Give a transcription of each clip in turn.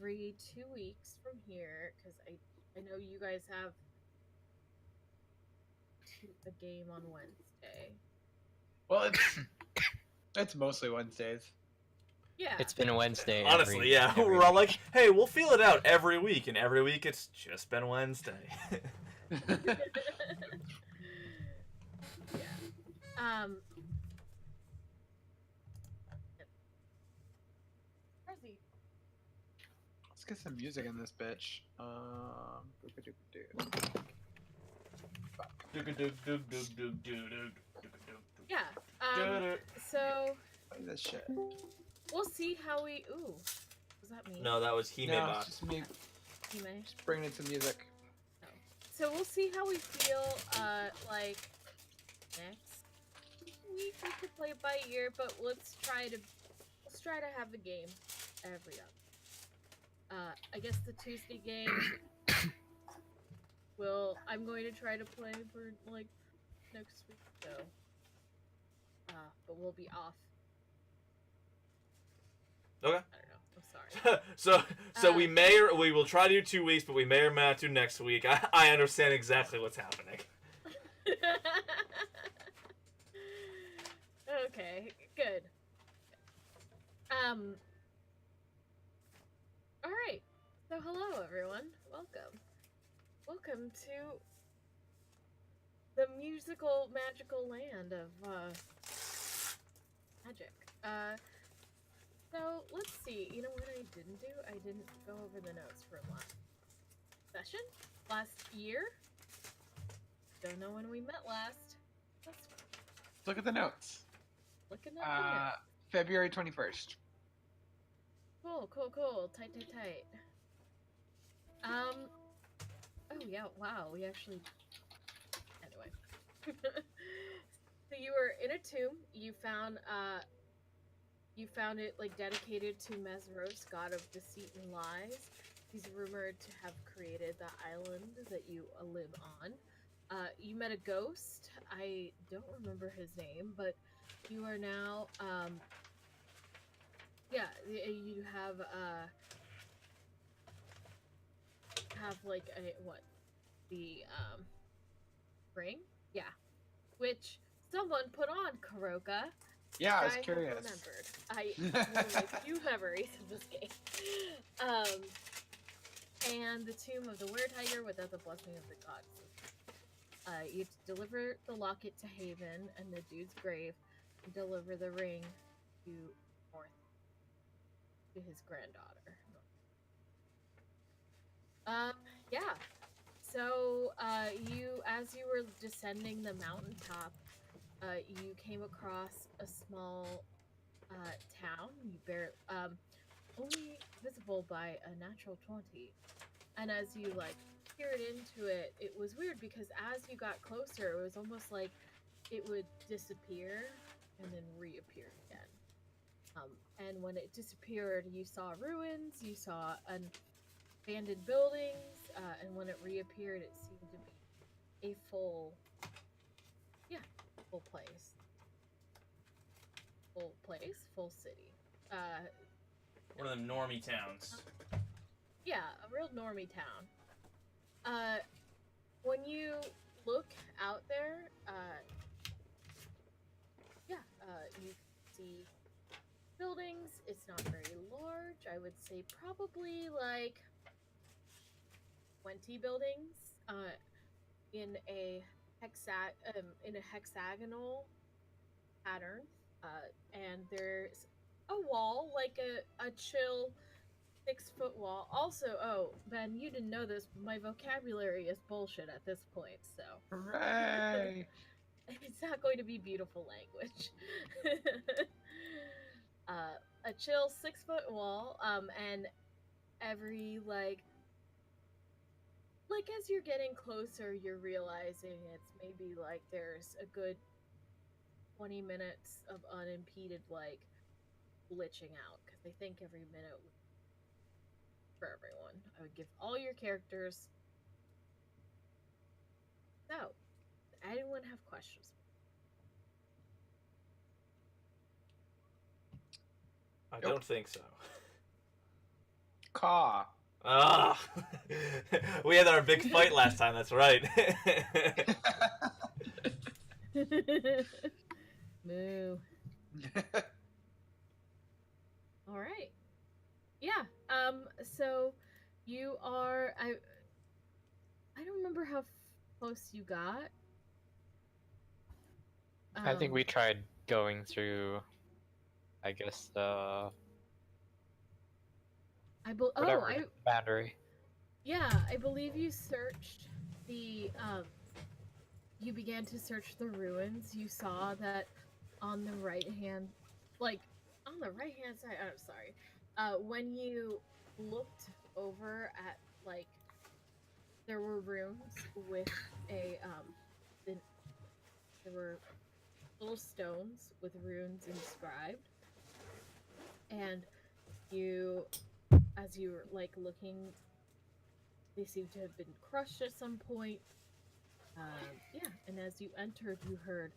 every 2 weeks from here, because I know you guys have a game on Wednesday. Well, it's mostly Wednesdays. Yeah. It's been Wednesday. Honestly, yeah. every We're all week. like, hey, we'll feel it out every week, and every week it's just been Wednesday. Yeah. Um. Percy. Let's get some music in this bitch. Yeah. So Play this shit. we'll see how we. Ooh. Was that me? No, that was Hime No, Bach. it's just me You may. just bringing in some music. So we'll see how we feel. Like next week we could play it by ear, but let's try to have a game every other. I guess the Tuesday game I'm going to try to play for like next week, so but we'll be off. Okay. I don't know. I'm sorry. so we we will try to do 2 weeks, but we may or may not do next week. I understand exactly what's happening. Okay, good. All right. So hello everyone. Welcome to the musical magical land of magic. So let's see. You know what I didn't do? I didn't go over the notes from last session, last year. Don't know when we met last. That's fine. Look at the notes. Looking at the notes. February 21st. Cool. Tight. Oh yeah, wow, we actually... Anyway. So you were in a tomb, you found it, like, dedicated to Mesros, god of deceit and lies. He's rumored to have created the island that you live on. You met a ghost, I don't remember his name, but you are now, yeah, you have like the ring, yeah, which someone put on Karoka. Yeah, I was curious. Remembered. One of my few memories of this game. And the tomb of the were-tiger without the blessing of the gods. You deliver the locket to Haven and the dude's grave, and deliver the ring to North, to his granddaughter. Yeah. So, as you were descending the mountaintop, you came across a small, town. Only visible by a natural 20. And as you, like, peered into it, it was weird because as you got closer, it was almost like it would disappear and then reappear again. And when it disappeared, you saw ruins, you saw abandoned buildings, and when it reappeared, it seemed to be a full place. Full city. One of them normie towns. Yeah, a real normie town. When you look out there, you see buildings. It's not very large. I would say probably like 20 buildings, in a hexagonal pattern, and there's a wall, like a chill 6-foot wall. Also, oh, Ben, you didn't know this, but my vocabulary is bullshit at this point, so. Hooray! It's not going to be beautiful language. A chill 6-foot wall, and every, like as you're getting closer, you're realizing it's maybe, like, there's a good 20 minutes of unimpeded, like, glitching out, because I think every minute for everyone. I would give all your characters. So, does anyone have questions? I don't think so. Caw. Ah, we had our big fight last time. That's right. Moo. All right. Yeah. So you are. I don't remember how close you got. I think we tried going through, I guess, whatever boundary. Yeah, I believe you searched the you began to search the ruins. You saw that on the right hand, like on the right hand side. I'm sorry. When you looked over at like there were rooms with a there were little stones with runes inscribed, and you, as you were like looking, they seem to have been crushed at some point. Yeah, and as you entered, you heard,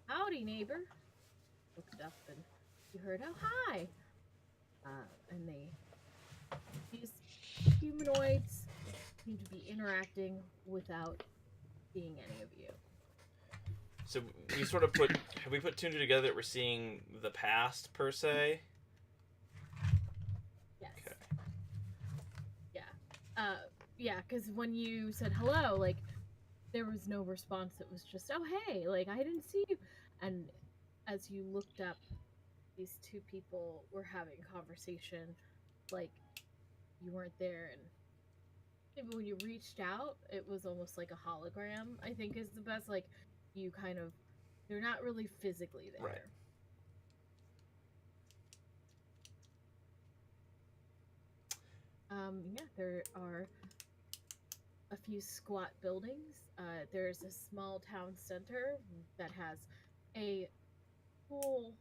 "Howdy, neighbor." Looked up and you heard, "Oh, hi." And these humanoids seem to be interacting without seeing any of you. So we sort of have we put two and two together that we're seeing the past per se? Yes. Okay. Yeah. Yeah, because when you said hello, like, there was no response. It was just, "Oh, hey, like, I didn't see you." And as you looked up, these two people were having a conversation, like, you weren't there, and maybe when you reached out, it was almost like a hologram, I think is the best, like, you kind of, they're not really physically there. Right. Yeah, there are a few squat buildings. There's a small town center that has a cool,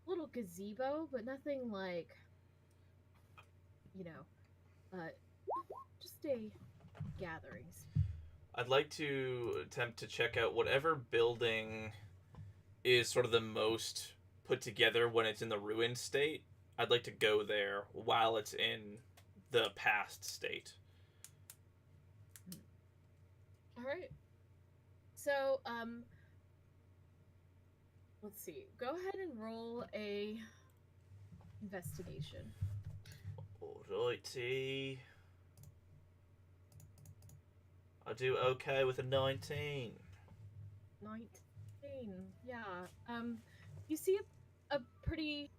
little gazebo, but nothing like, you know, just a gatherings. I'd like to attempt to check out whatever building is sort of the most put together when it's in the ruined state. I'd like to go there while it's in the past state. All right. So, let's see. Go ahead and roll a investigation. Alrighty. I do okay with a 19. 19. Yeah. You see a pretty,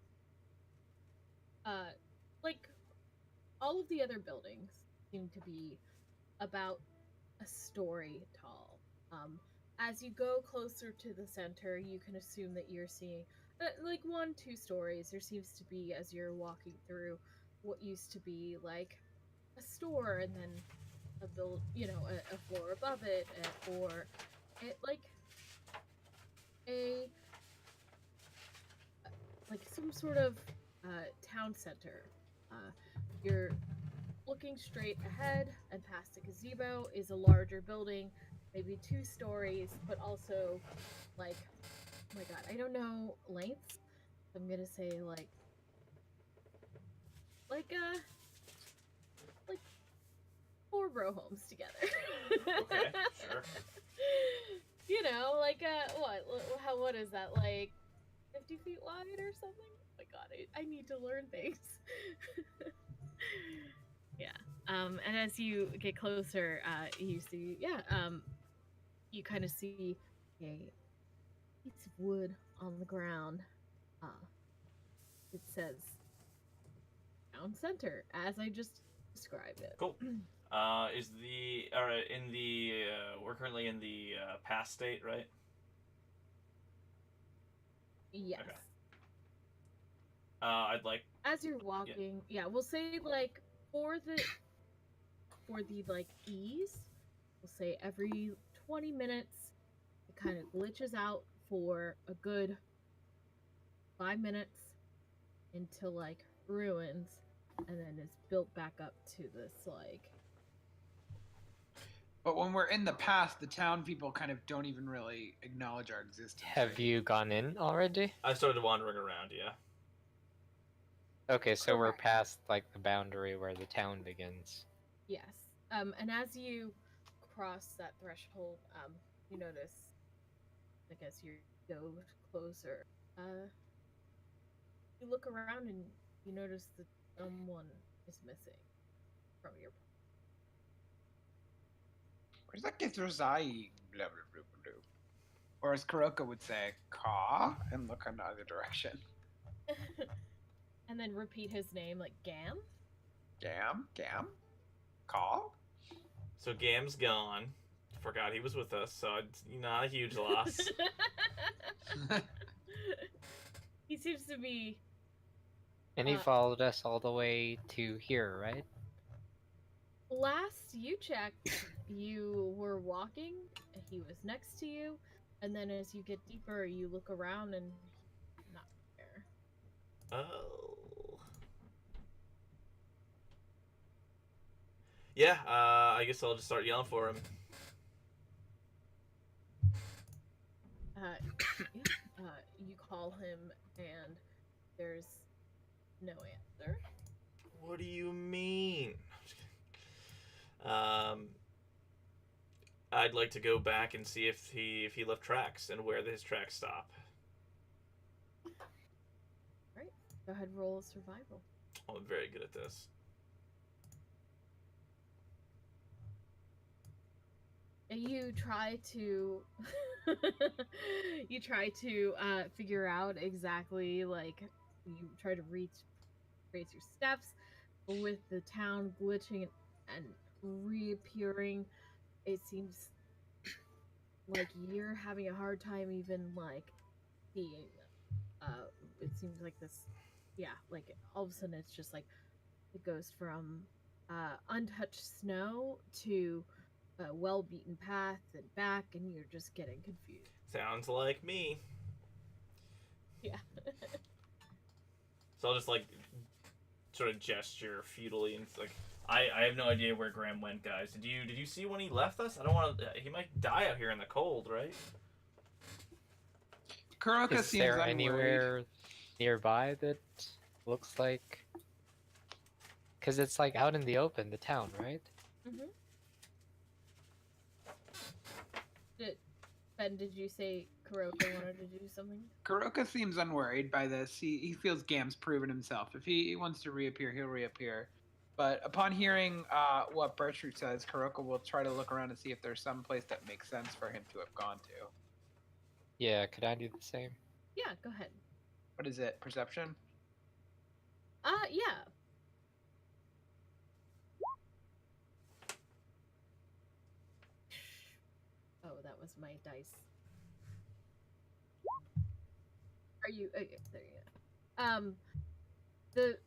like, all of the other buildings seem to be about a story tall. As you go closer to the center, you can assume that you're seeing like 1-2 stories. There seems to be, as you're walking through, what used to be like a store, and then a build, a floor above it, or it like a like some sort of town center. You're looking straight ahead, and past the gazebo is a larger building, maybe 2 stories, but also like, oh my god, I don't know lengths. I'm gonna say like 4 row homes together. Okay, sure. Like what is that, like 50 feet wide or something? Oh my god, I need to learn things. Yeah. And as you get closer, you see, you kind of see a piece of wood on the ground. It says town center, as I just described it. Cool. Is the in the we're currently in the past state, right? Yes. Okay. I'd like, as you're walking, we'll say like for the like ease, we'll say every 20 minutes it kind of glitches out for a good 5 minutes into like ruins, and then it's built back up to this like. But when we're in the past, the town people kind of don't even really acknowledge our existence. Have you gone in already? I started wandering around, yeah. Okay, so we're Correct. past like the boundary where the town begins. Yes. And as you cross that threshold, you notice, I guess you go closer. You look around and you notice that someone is missing from your. Where's that Githrazai? Blah, blah, blah, blah, blah. Or as Kuroka would say, caw, and look in the other direction. And then repeat his name like Gam. Gam? Caw? So Gam's gone. Forgot he was with us, so it's not a huge loss. He seems to be. And he Uh, followed us all the way to here, right? Last you checked, you were walking. He was next to you, and then as you get deeper, you look around and he's not there. Oh. Yeah, I guess I'll just start yelling for him. You call him, and there's no answer. What do you mean? I'd like to go back and see if he left tracks and where his tracks stop. Right. Go ahead, roll a survival. Oh, I'm very good at this. You try to figure out exactly, like, you try to trace your steps, but with the town glitching and reappearing, it seems like you're having a hard time even like seeing them. It seems like this, yeah, like all of a sudden it's just like it goes from untouched snow to a well-beaten path and back, and you're just getting confused. Sounds like me. Yeah. So I'll just like sort of gesture futilely and it's like I have no idea where Graham went, guys. Did you see when he left us? I don't want to. He might die out here in the cold, right? Kuroka Is seems there unworried. anywhere nearby that looks like? Because it's like out in the open, the town, right? Mm-hmm. Ben, did you say Kuroka wanted to do something? Kuroka seems unworried by this. He feels Gam's proven himself. If he wants to reappear, he'll reappear. But upon hearing what Bertrude says, Kuroka will try to look around and see if there's some place that makes sense for him to have gone to. Yeah, could I do the same? Yeah, go ahead. What is it? Perception? Yeah. Oh, that was my dice. Are you? Okay, there you go. The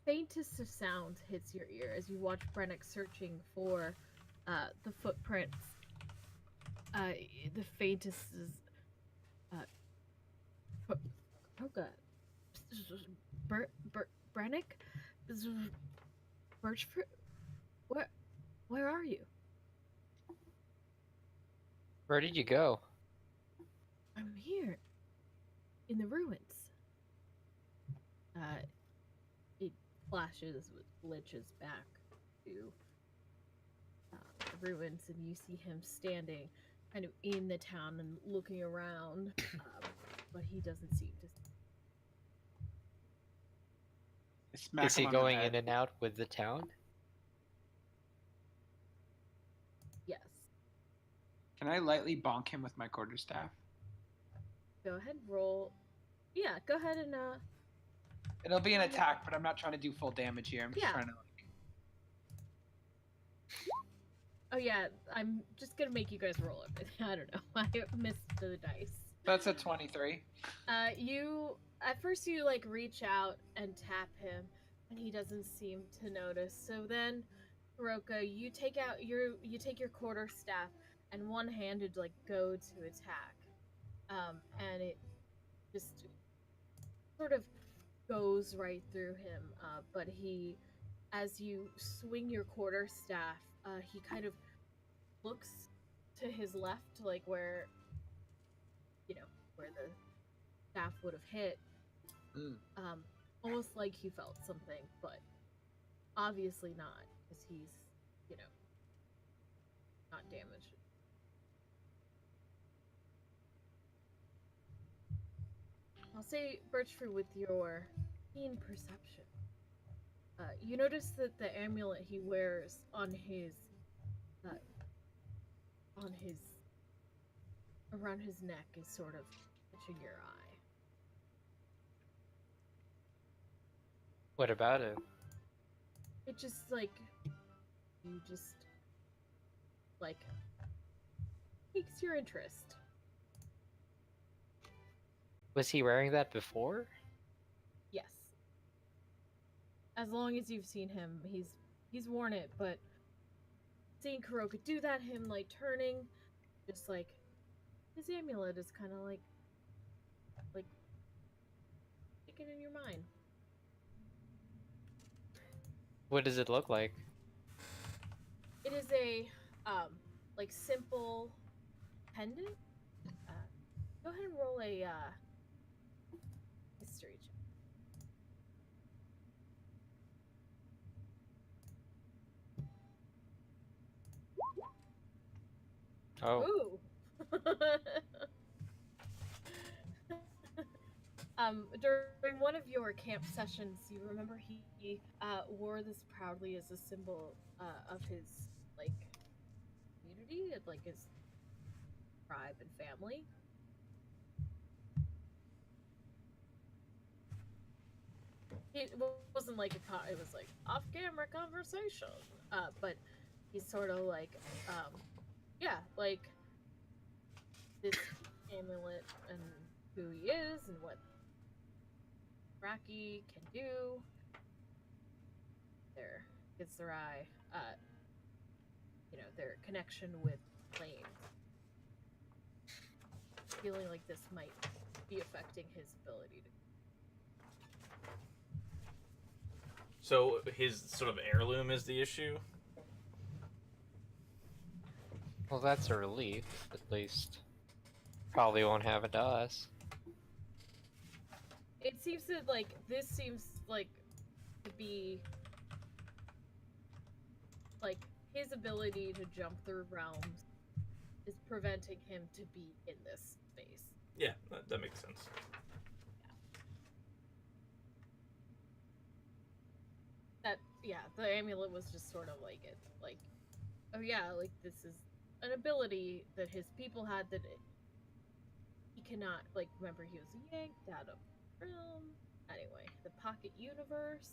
faintest of sound hits your ear as you watch Brennick searching for the footprints. The faintest is oh god, Brennick, Birchford. Where are you? Where did you go? I'm here, in the ruins. It flashes with glitches back to the ruins, and you see him standing kind of in the town and looking around, but he doesn't seem to. Is he going in and out with the town? Yes. Can I lightly bonk him with my quarterstaff? Go ahead, roll. Yeah, go ahead and It'll be an attack, but I'm not trying to do full damage here. I'm just Yeah. trying to Oh yeah, I'm just gonna make you guys roll everything. I don't know. I missed the dice. That's a 23. You at first you like reach out and tap him, and he doesn't seem to notice. So then, Kuroka, you take your quarterstaff and one-handed like go to attack, and it just sort of goes right through him. But as you swing your quarterstaff, he kind of looks to his left, like where the staff would have hit. almost like he felt something, but obviously not, because he's, you know, not damaged. I'll say, Birchfruit, with your keen perception, you notice that the amulet he wears uh, on his, around his neck is sort of catching your eye. What about it? It just, like, you just, like, piques your interest. Was he wearing that before? Yes. As long as you've seen him, he's worn it, but seeing Kuroka do that, him, like, turning, just, like, his amulet is kind of, like, sticking in your mind. What does it look like? It is a, like, simple pendant. Go ahead and roll a, history check. Oh, Ooh. During one of your camp sessions, you remember he wore this proudly as a symbol of his, like, community, like his tribe and family. It wasn't like it was like off-camera conversation, but he's sort of like, yeah, like this amulet and who he is and what Raki can do. There gets their eye, you know, their connection with planes. Feeling like this might be affecting his ability to. So his sort of heirloom is the issue? well, that's a relief, at least. Probably won't happen to us. It seems that, like, this seems like to be like his ability to jump through realms is preventing him to be in this space. Yeah, that makes sense. That, yeah, the amulet was just sort of like it, like, oh yeah, like this is an ability that his people had that he cannot, like, remember he was yanked out of the realm. Anyway, the pocket universe.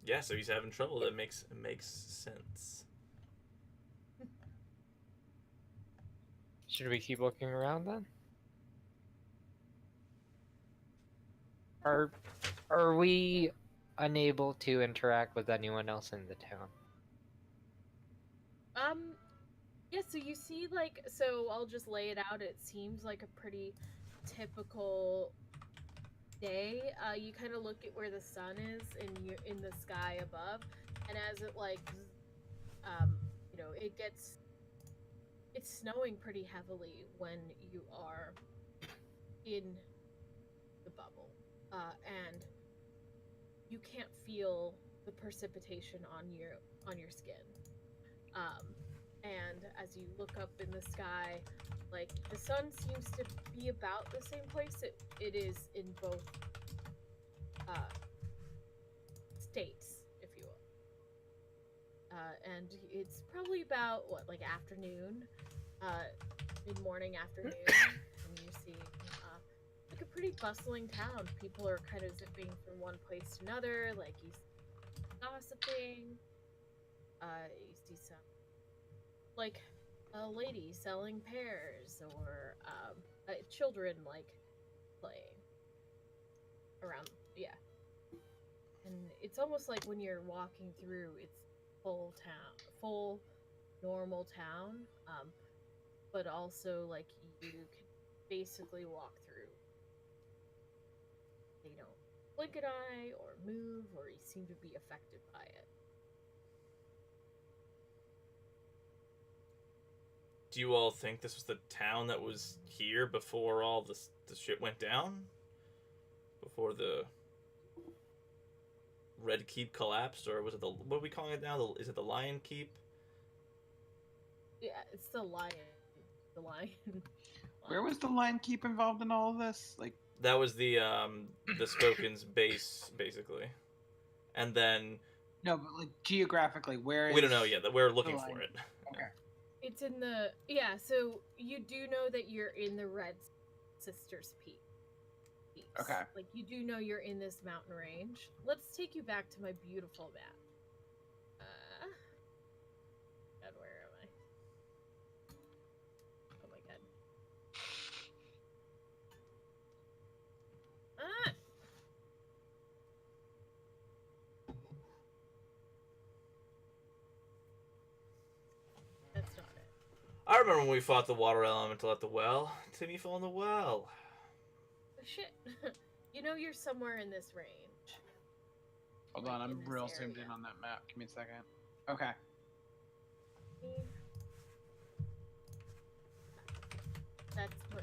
Yeah, so he's having trouble. That makes sense. Should we keep looking around then? Are we unable to interact with anyone else in the town? Yeah, so you see, like, so I'll just lay it out. It seems like a pretty typical day. You kind of look at where the sun is in the sky above, and as it, like, you know, it's snowing pretty heavily when you are in the bubble, and you can't feel the precipitation on your skin. And as you look up in the sky, like, the sun seems to be about the same place it is in both states, if you will. And it's probably about, what, like, afternoon, mid-morning afternoon, and you see like a pretty bustling town. People are kind of zipping from one place to another, like, you see gossiping, you see some, like, a lady selling pears, or children, like, playing around, yeah. And it's almost like when you're walking through, it's full normal town, but also, like, you can basically walk through. They don't blink an eye or move, or you seem to be affected by it. do you all think this was the town that was here before all this shit went down? Before the Red Keep collapsed, or was it what are we calling it now? Is it the Lion Keep? Yeah, it's the lion. The lion. Where was the Lion Keep involved in all of this? Like, That was the Spoken's base, basically. And then no, but like geographically, where is? we don't know yet. That we're looking Lion for it. Okay. It's in the so you do know that you're in the Red Sisters Peaks. Okay. Like you do know you're in this mountain range. Let's take you back to my beautiful map. God, where am I? Oh my god. Ah! That's not it. I remember when we fought the water elemental at the well. Timmy fell in the well. Shit. You know you're somewhere in this range. Hold Like, on, in I'm this real zoomed area. in on that map. Give me a second. Okay.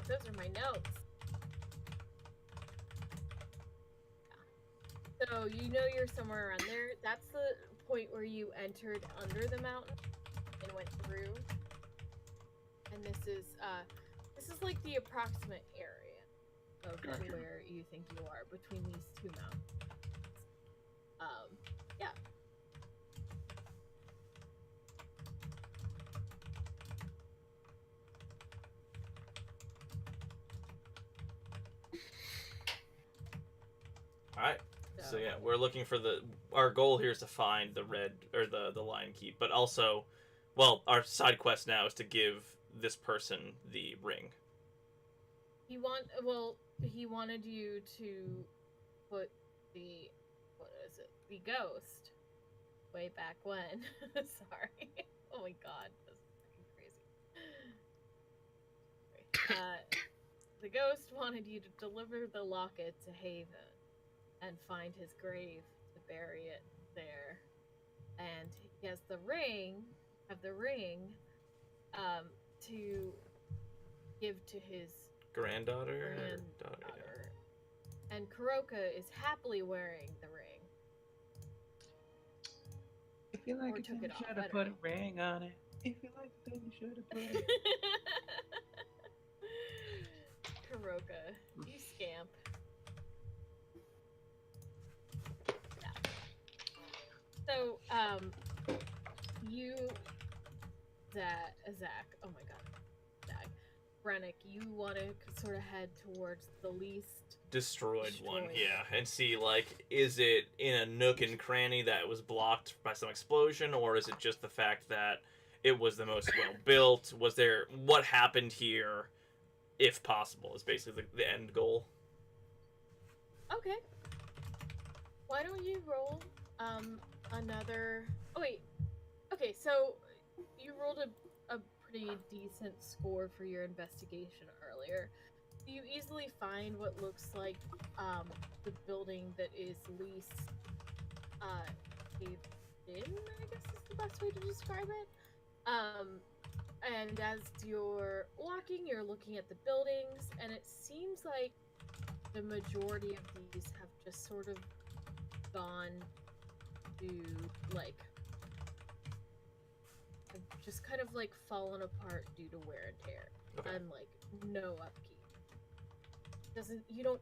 Those are my notes. Yeah. So you know you're somewhere around there. That's the point where you entered under the mountain and went through. And this is like the approximate area of Gotcha. where you think you are between these two mountains. Yeah. All right. So yeah, we're looking for our goal here is to find the red or the Lion Keep, but also, well, our side quest now is to give this person the ring. He wanted you to put the the ghost way back when. Sorry. Oh my god, this is freaking crazy. The ghost wanted you to deliver the locket to Haven and find his grave to bury it there. And he has the ring to give to his Granddaughter. granddaughter. And Kuroka is happily wearing the ring. If you like Or it, took then it you off, should I have don't put a ring on it. If you like it, then you should have put it. Kuroka, you scamp. Yeah. So, you, Zach, oh my god, Zach, Brennick, you want to sort of head towards the least Destroyed one, Destroyed. yeah, and see, like, is it in a nook and cranny that was blocked by some explosion, or is it just the fact that it was the most well built? Was there what happened here, if possible, is basically the end goal. Okay. Why don't you roll another... Oh, wait. Okay, so you rolled a pretty decent score for your investigation earlier. You easily find what looks like the building that is least caved in, I guess is the best way to describe it. And as you're walking, you're looking at the buildings, and it seems like the majority of these have just sort of gone to, like, just kind of, like, fallen apart due to wear and tear. Okay. And, like, no upkeep. You don't,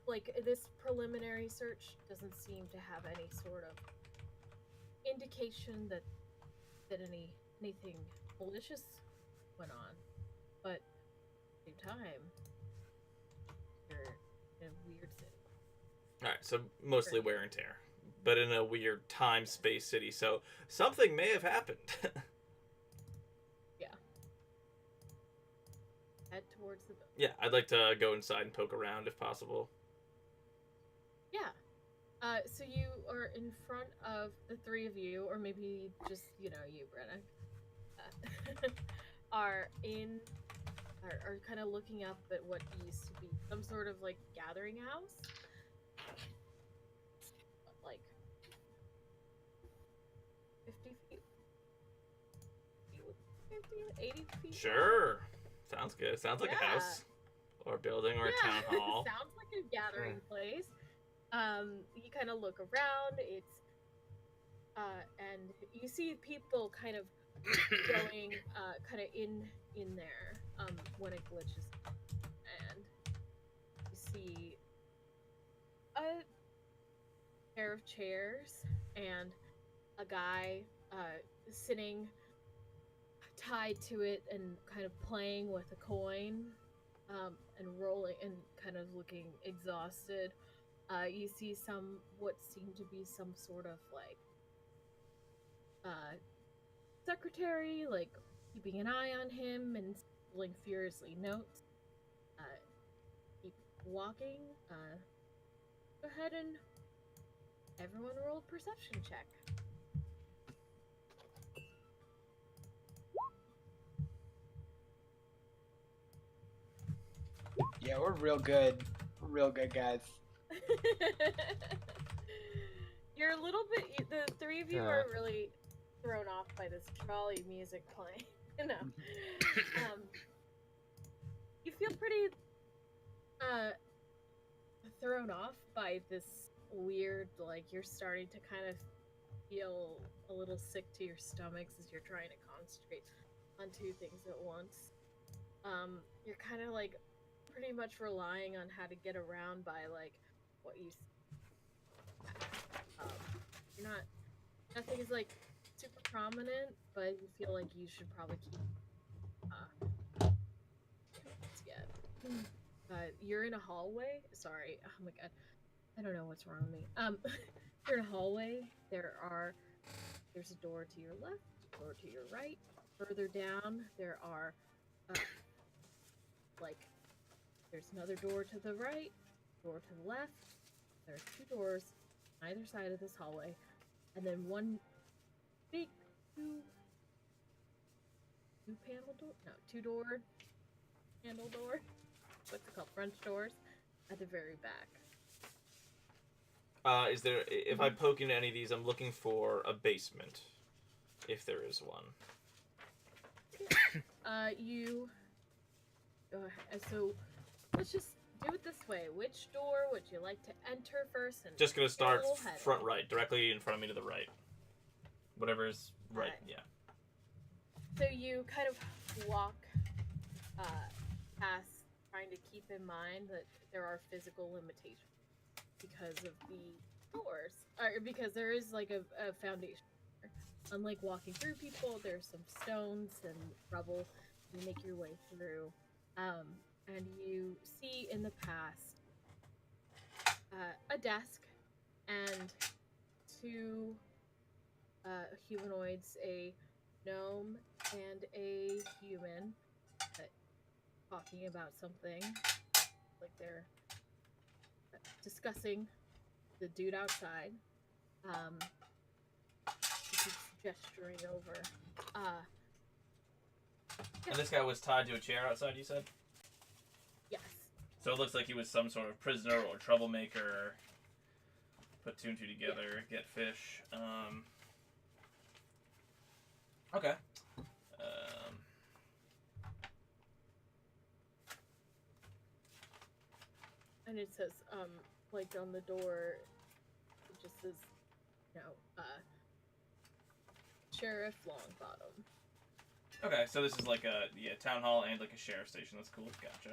like, this preliminary search doesn't seem to have any sort of indication that anything malicious went on. But at the same time, you're in a weird city. Alright, so mostly wear and tear, but in a weird time-space city, so something may have happened. Head towards the building. Yeah, I'd like to go inside and poke around if possible. Yeah. So you are in front of the three of you, or maybe just, you Brennick, are kind of looking up at what used to be some sort of, like, gathering house. Like, 50 feet. 50, 80 feet? Sure. Sounds good. Sounds like a Yeah. house. Or a building or a town hall. Sounds like a gathering place. You kind of look around. It's and you see people kind of going kind of in there when it glitches, and you see a pair of chairs and a guy sitting tied to it and kind of playing with a coin and rolling and kind of looking exhausted. You see what seem to be some sort of like secretary, like keeping an eye on him and scribbling furiously notes. Keep walking. Go ahead and everyone roll a perception check. Yeah, we're real good. We're real good, guys. You're a little bit. The three of you are really thrown off by this trolley music playing. You know, you feel pretty thrown off by this weird. Like you're starting to kind of feel a little sick to your stomachs as you're trying to concentrate on two things at once. You're kind of like pretty much relying on how to get around by like what you you're not nothing is like super prominent, but you feel like you should probably keep you're in a hallway. Sorry, oh my god, I don't know what's wrong with me. You're in a hallway. There's a door to your left, a door to your right. Further down there are there's another door to the right, door to the left. There's two doors on either side of this hallway, and then one big two door handle door. What's it called? French doors at the very back. Is there? If I poke into any of these, I'm looking for a basement, if there is one. You go ahead. So let's just do it this way. Which door would you like to enter first? And just gonna start front right, directly in front of me to the right. Whatever is right. Yeah. So you kind of walk past, trying to keep in mind that there are physical limitations because of the doors, or because there is like a foundation. Unlike walking through people, there's some stones and rubble. You make your way through, and you see in the past a desk and two humanoids, a gnome and a human, talking about something. Like they're discussing the dude outside. He keeps gesturing over. And this guy was tied to a chair outside, you said? Yes. So it looks like he was some sort of prisoner or troublemaker. Put two and two together, get fish. Okay. And it says, like on the door, it just says, Sheriff Longbottom. Okay, so this is like a town hall and like a sheriff station. That's cool. Gotcha.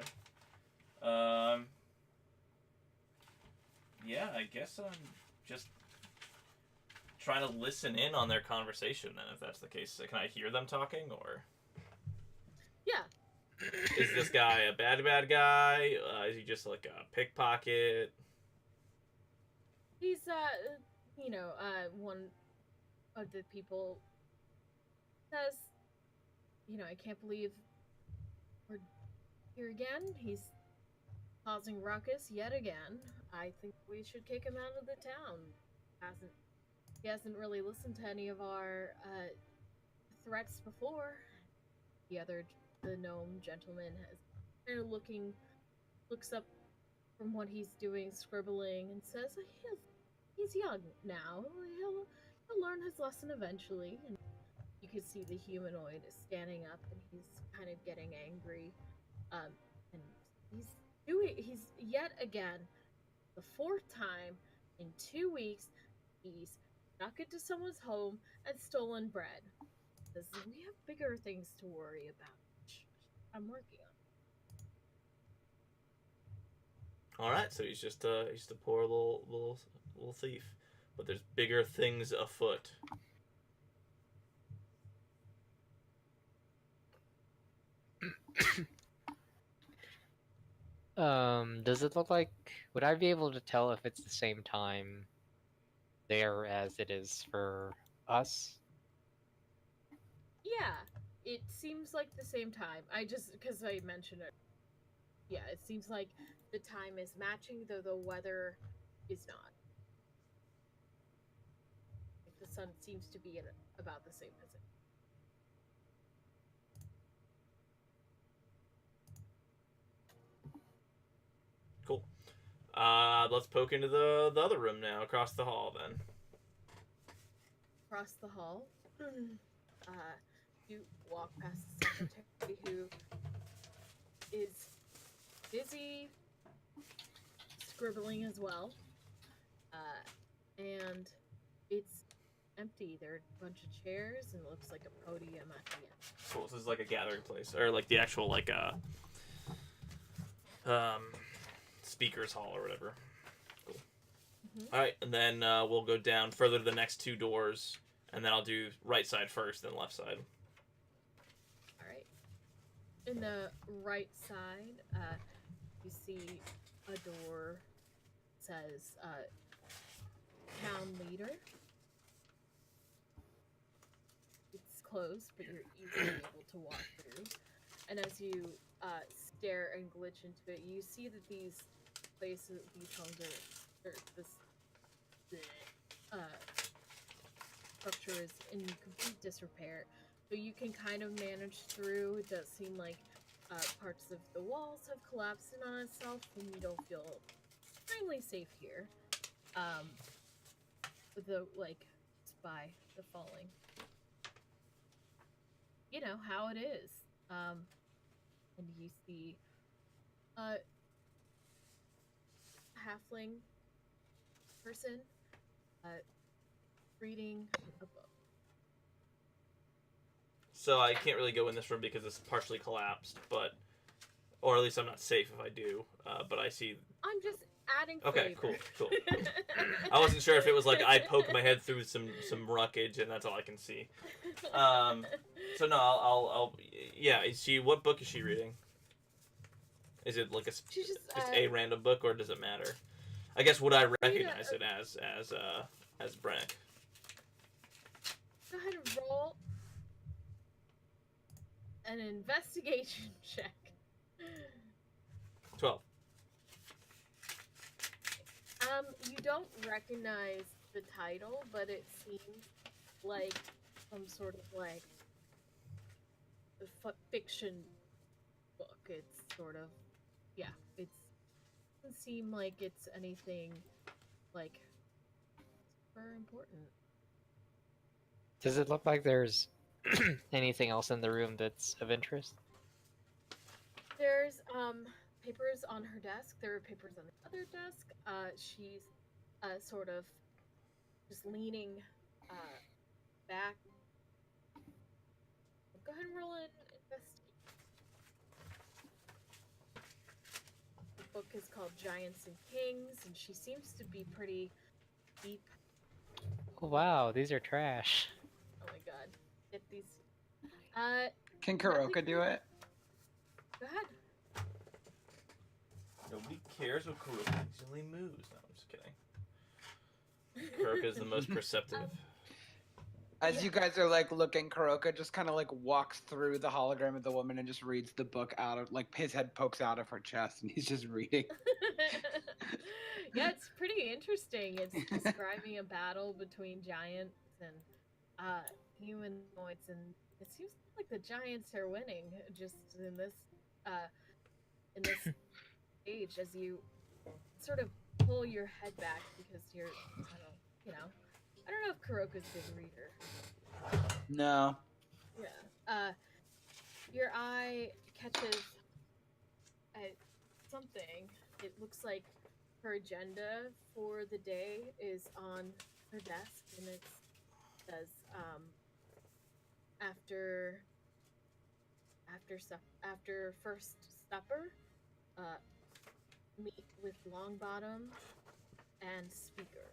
Yeah, I guess I'm just trying to listen in on their conversation. Then, if that's the case, can I hear them talking or? Yeah. Is this guy a bad guy? Is he just like a pickpocket? He's one of the people says, I can't believe we're here again. He's causing ruckus yet again. I think we should kick him out of the town. He hasn't really listened to any of our threats before. The gnome gentleman has kind of looks up from what he's doing, scribbling, and says he's young now. He'll learn his lesson eventually. And you can see the humanoid standing up, and he's kind of getting angry. And he's yet again, the fourth time in 2 weeks, he's snuck into someone's home and stolen bread. Says, we have bigger things to worry about. I'm working on. All right, so he's just a poor little thief, but there's bigger things afoot. Does it look like, would I be able to tell if it's the same time there as it is for us? Yeah, it seems like the same time. Because I mentioned it. Yeah, it seems like the time is matching, though the weather is not. Like the sun seems to be in about the same position. Cool. Let's poke into the other room now, across the hall then. Across the hall, you walk past the secretary who is busy scribbling as well. And it's empty. There are a bunch of chairs and it looks like a podium at the end. Cool. So this is like a gathering place, or like the actual like speakers hall or whatever. Cool. All right, and then we'll go down further to the next two doors, and then I'll do right side first, then left side. All right. In the right side, you see a door that says town leader. It's closed, but you're easily able to walk through. And as you stare and glitch into it, you see that these places, these homes are, this structure is in complete disrepair. So you can kind of manage through. It does seem like parts of the walls have collapsed in on itself, and you don't feel extremely safe here. By the falling. You know how it is. And you see a halfling person reading a book. So I can't really go in this room because it's partially collapsed, or at least I'm not safe if I do. But I see. I'm just adding Okay, flavor. cool. I wasn't sure if it was like I poke my head through some wreckage and that's all I can see. So no, I'll yeah. Is she? What book is she reading? Is it like just a random book, or does it matter? I guess would I recognize it as Brennick? Go ahead and roll an investigation check. 12. You don't recognize the title, but it seems like some sort of like fiction book. It's sort of, yeah, it doesn't seem like it's anything like super important. Does it look like there's anything else in the room that's of interest? There's papers on her desk. There are papers on the other desk. She's sort of just leaning back. Go ahead and roll an investigation. The book is called Giants and Kings, and she seems to be pretty deep. Oh, wow, these are trash. Oh my god. Get these. Can Kuroka do it? Go ahead. Nobody cares what Kuroka easily moves. No, I'm just kidding. Kuroka is the most perceptive. As you guys are like looking, Kuroka just kind of like walks through the hologram of the woman and just reads the book out of, like, his head pokes out of her chest and he's just reading. Yeah, it's pretty interesting. It's describing a battle between giants and humanoids, and it seems like the giants are winning just in this stage as you sort of pull your head back because I don't know if Kuroka's a good reader. No. Yeah. Your eye catches at something. It looks like her agenda for the day is on her desk, and it says, after after first supper, uh, meet with Longbottom and Speaker.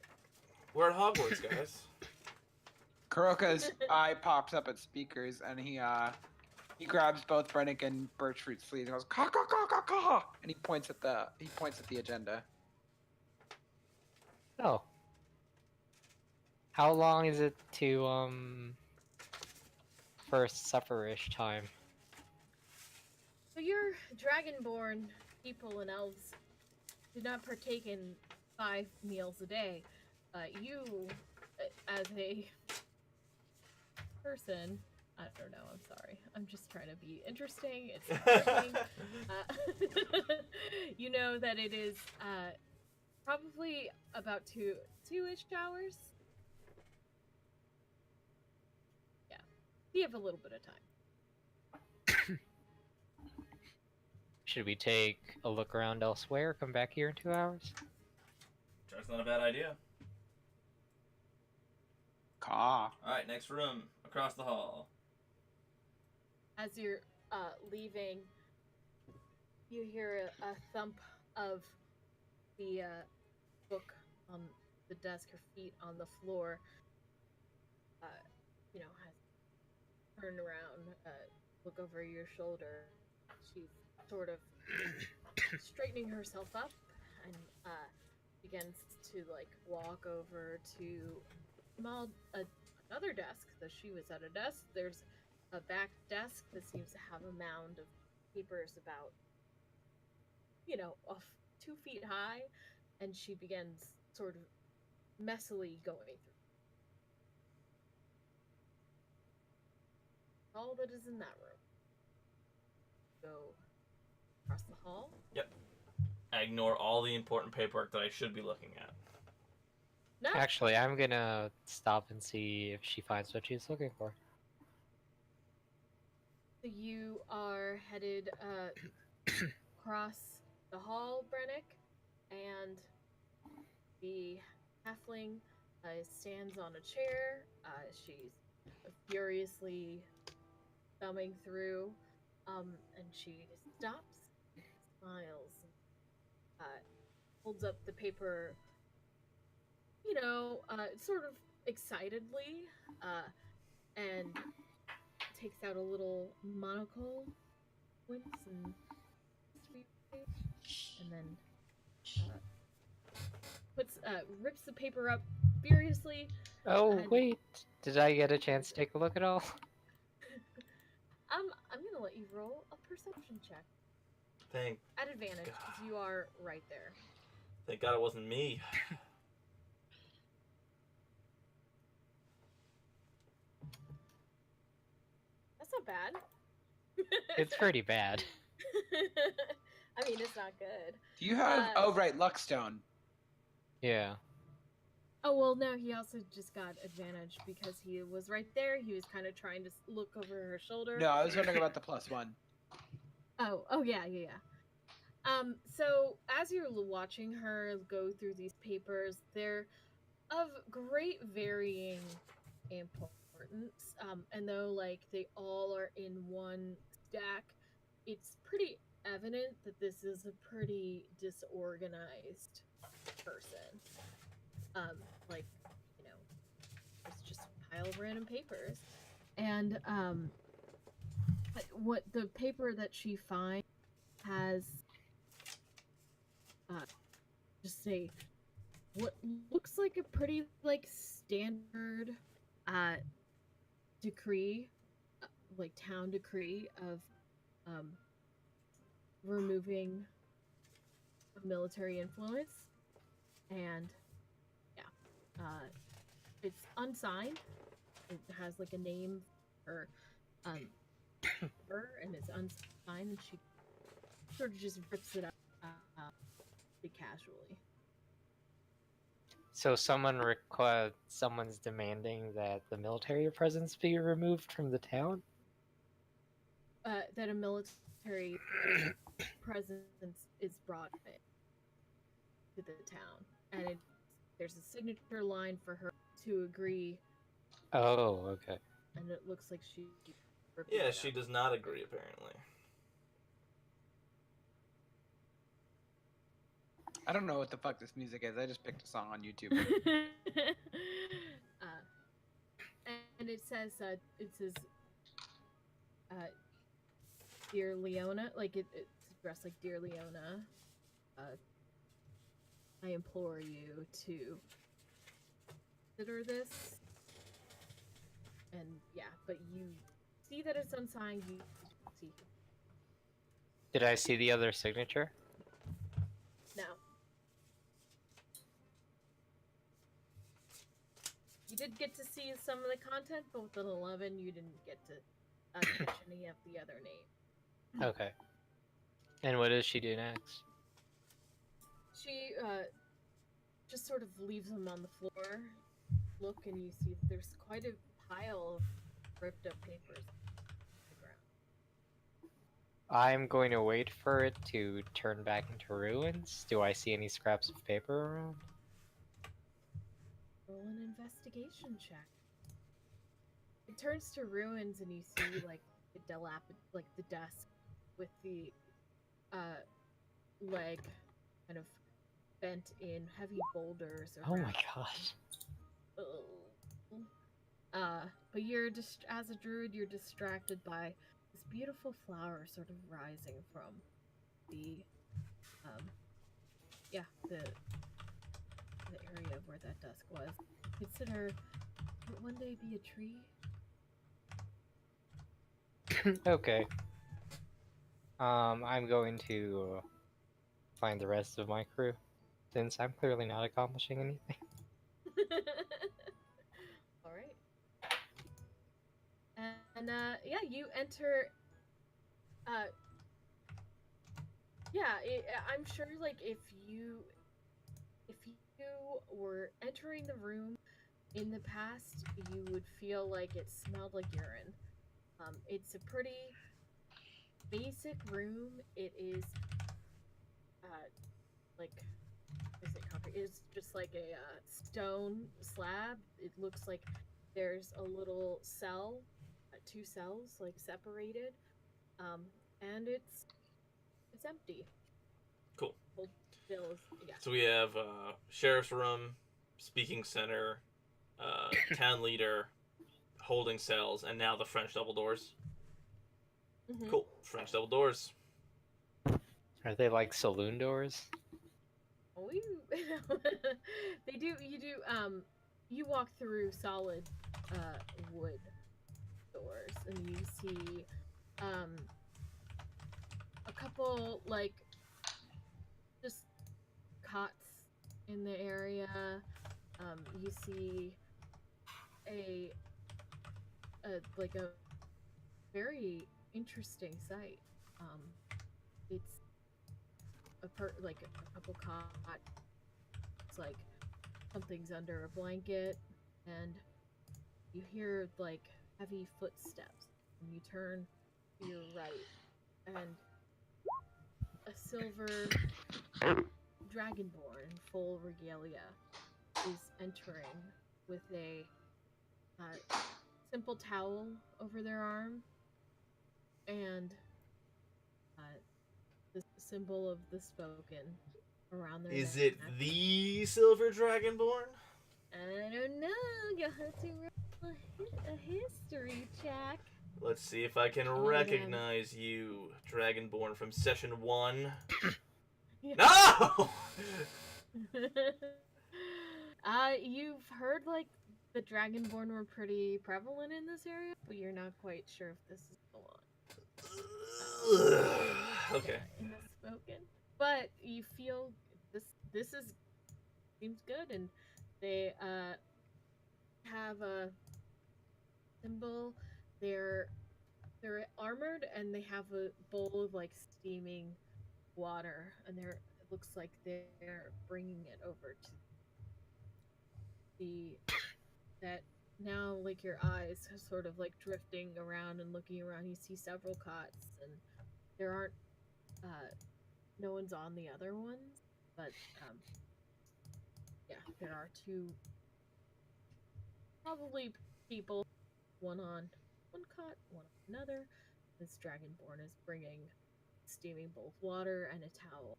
We're at Hogwarts, guys. Kuroka's eye pops up at speakers, and he grabs both Brennick and Birchfruit's sleeves and goes caw caw caw caw caw, and he points at the agenda. Oh. How long is it to first supper-ish time? So your dragonborn people and elves do not partake in 5 meals a day. You, as a person, I don't know, I'm sorry. I'm just trying to be interesting. It's not working. You know that it is probably about two-ish hours. Yeah. You have a little bit of time. Should we take a look around elsewhere, come back here in 2 hours? That's not a bad idea. Caw. Alright, next room. Across the hall. As you're leaving, you hear a thump of the book on the desk, her feet on the floor. Has turned around, look over your shoulder. She's sort of straightening herself up and begins to walk over to another desk. That she was at a desk. There's a back desk that seems to have a mound of papers about 2 feet high, and she begins sort of messily going through all that is in that room. Go across the hall. Yep. I ignore all the important paperwork that I should be looking at. No. Actually, I'm gonna stop and see if she finds what she's looking for. So you are headed across the hall, Brennick, and the halfling stands on a chair. She's furiously thumbing through, and she stops, smiles, holds up the paper, sort of excitedly, and takes out a little monocle, points and then rips the paper up furiously. Oh, And- wait. Did I get a chance to take a look at all? I'm gonna let you roll a perception check Thank at advantage because you are right there. God it wasn't me. That's not bad. It's pretty bad. I mean, it's not good. Do you have? Oh right, Luckstone. Yeah. Oh, well, no, he also just got advantage because he was right there. He was kind of trying to look over her shoulder. No, I was wondering about the +1. Oh, yeah. So as you're watching her go through these papers, they're of great varying importance. And though, they all are in one stack, it's pretty evident that this is a pretty disorganized person. It's just a pile of random papers. And, what the paper that she finds has, just what looks like a pretty, standard, decree, town decree of, removing military influence. And, it's unsigned. It has, a name for, her, and it's unsigned, and she sort of just rips it up pretty casually. So someone's demanding that the military presence be removed from the town? that a military presence is brought to the town, and there's a signature line for her to agree, Oh, okay. and it looks like she. Yeah, she does not agree, apparently. I don't know what the fuck this music is. I just picked a song on YouTube. And it says, "Dear Leona," like it's addressed like "Dear Leona, I implore you to consider this." And yeah, but you see that it's unsigned. You see Did I see the other signature? no. You did get to see some of the content, but with an 11, you didn't get to catch any of the other names. Okay. And what does she do next? She just sort of leaves them on the floor. Look, and you see that there's quite a pile of ripped up papers on the ground. I'm going to wait for it to turn back into ruins. Do I see any scraps of paper around? Roll an investigation check. It turns to ruins, and you see like the desk with the leg kind of bent in heavy boulders. Oh around. my gosh. But you're just as a druid, you're distracted by this beautiful flower sort of rising from the area where that desk was. Consider it one day be a tree. Okay. I'm going to find the rest of my crew, since I'm clearly not accomplishing anything. All right. And yeah, you enter. I'm sure like if you were entering the room in the past, you would feel like it smelled like urine. It's a pretty basic room. It is like is it concrete? It's just like a stone slab. It looks like there's a little cell, two cells like separated, and it's empty. Cool. Bills, yeah. So we have sheriff's room, speaking center, town leader, holding cells, and now the French double doors. Mm-hmm. Cool. French double doors. Are they like saloon doors? They do. You do. You walk through solid wood doors, and you see a couple like just cots in the area. You see a very interesting sight. It's a couple cots. It's like something's under a blanket, and you hear like heavy footsteps. And you turn to your right, and a silver dragonborn in full regalia is entering with a simple towel over their arm and the symbol of the spoken around their Is neck. it the Silver Dragonborn? I don't know. You'll have to roll a history check. Let's see if I can recognize you, Dragonborn from session 1. No! You've heard like the Dragonborn were pretty prevalent in this area, but you're not quite sure if this is the one. Okay. In the spoken, but you feel this seems good, and they have a symbol. They're armored, and they have a bowl of like steaming water, and it looks like they're bringing it over to that now, like, your eyes are sort of like drifting around and looking around. You see several cots, and there aren't, no one's on the other ones, but, yeah, there are two, probably people, one on one cot, one on another. This Dragonborn is bringing steaming bowl of water and a towel.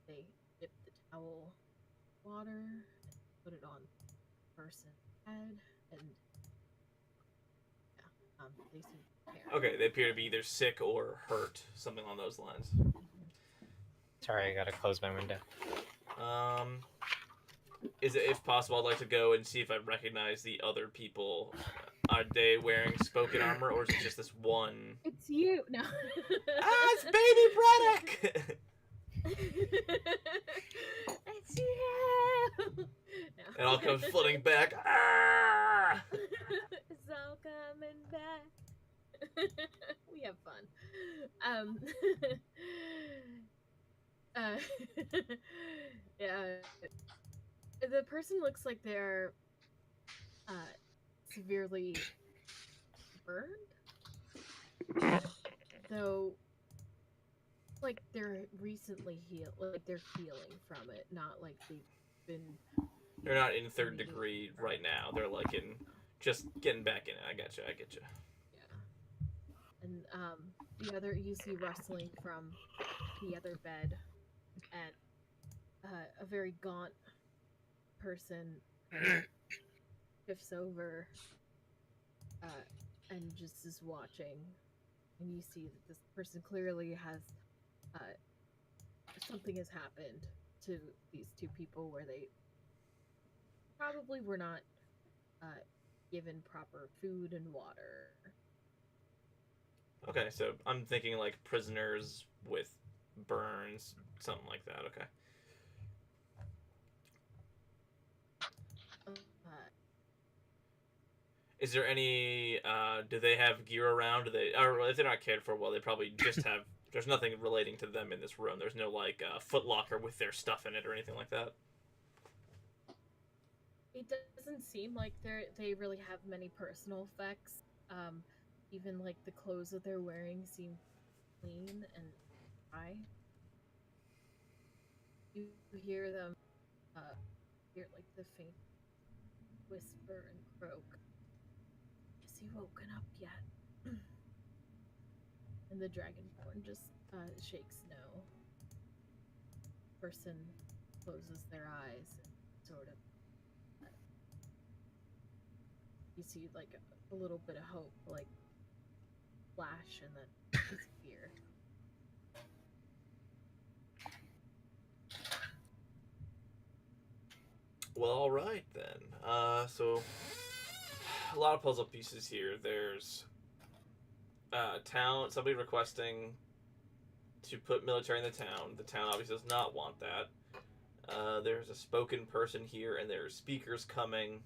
They dip the towel in water and put it on the person's head, and yeah, they seem to care. Okay, they appear to be either sick or hurt, something along those lines. Sorry, I gotta close my window. Is it, if possible, I'd like to go and see if I recognize the other people. Are they wearing spoken armor, or is it just this one? It's you! No. It's Baby Braddock! It's you! No. It all comes flooding back. Ah! It's all coming back. We have fun. Yeah. The person looks like they're severely burned, though. Like they're recently healed, like they're healing from it, not like they've been. They're not in third degree right now. They're like in just getting back in it. I get you. Yeah. And the other, you see rustling from the other bed, and a very gaunt person shifts over and just is watching, and you see that this person clearly has something has happened to these two people where they probably were not given proper food and water. Okay, so I'm thinking like prisoners with burns, something like that. Okay. Is there any? Do they have gear around? Do they? Or if they're not cared for well, they probably just have. There's nothing relating to them in this room. There's no like Foot Locker with their stuff in it or anything like that. It doesn't seem like they really have many personal effects. Even like the clothes that they're wearing seem clean and dry. You hear them hear like the faint whisper and croak. Is he woken up yet? And the Dragonborn just shakes no. Person closes their eyes and sort of you see like a little bit of hope like flash and then disappear. Well, all right then. So a lot of puzzle pieces here. There's town. Somebody requesting to put military in the town. The town obviously does not want that. There's a spoken person here, and there's speakers coming.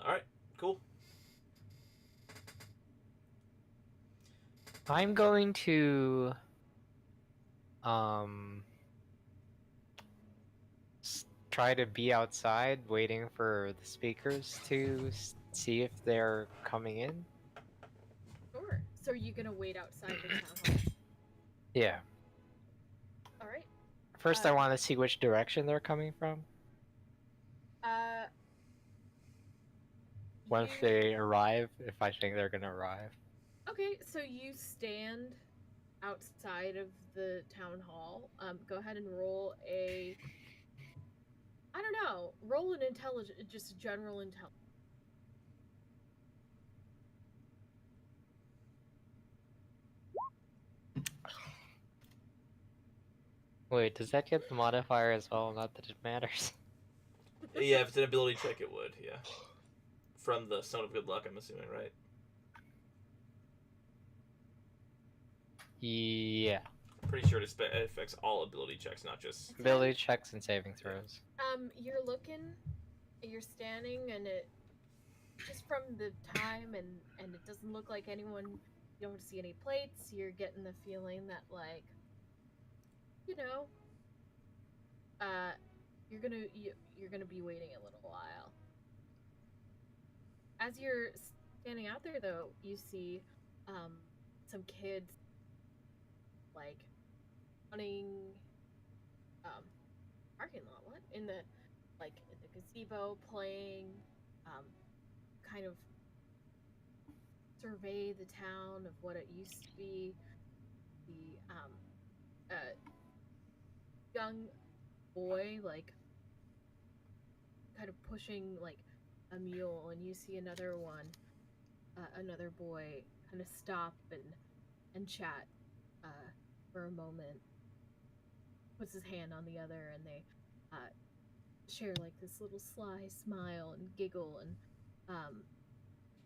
All right, cool. I'm going to try to be outside waiting for the speakers to see if they're coming in. Sure. So are you gonna wait outside the town hall? Yeah. All right. First, I want to see which direction they're coming from. Once they arrive, if I think they're gonna arrive. Okay, so you stand outside of the town hall. Go ahead and roll a. I don't know. Roll an intelligence, just general intelligence. Wait, does that get the modifier as well? Not that it matters. Yeah, if it's an ability check, it would. Yeah. From the Stone of Good Luck, I'm assuming, right? Yeah. Pretty sure it affects all ability checks, not just. Ability checks and saving throws. You're looking, you're standing, and it just from the time, and it doesn't look like anyone. You don't see any plates. You're getting the feeling that, like, you know, you're gonna be waiting a little while. As you're standing out there, though, you see some kids like running parking lot. What in the gazebo playing, kind of survey the town of what it used to be. The young boy like kind of pushing like a mule, and you see another another boy kind of stop and chat for a moment, puts his hand on the other, and they share like this little sly smile and giggle, and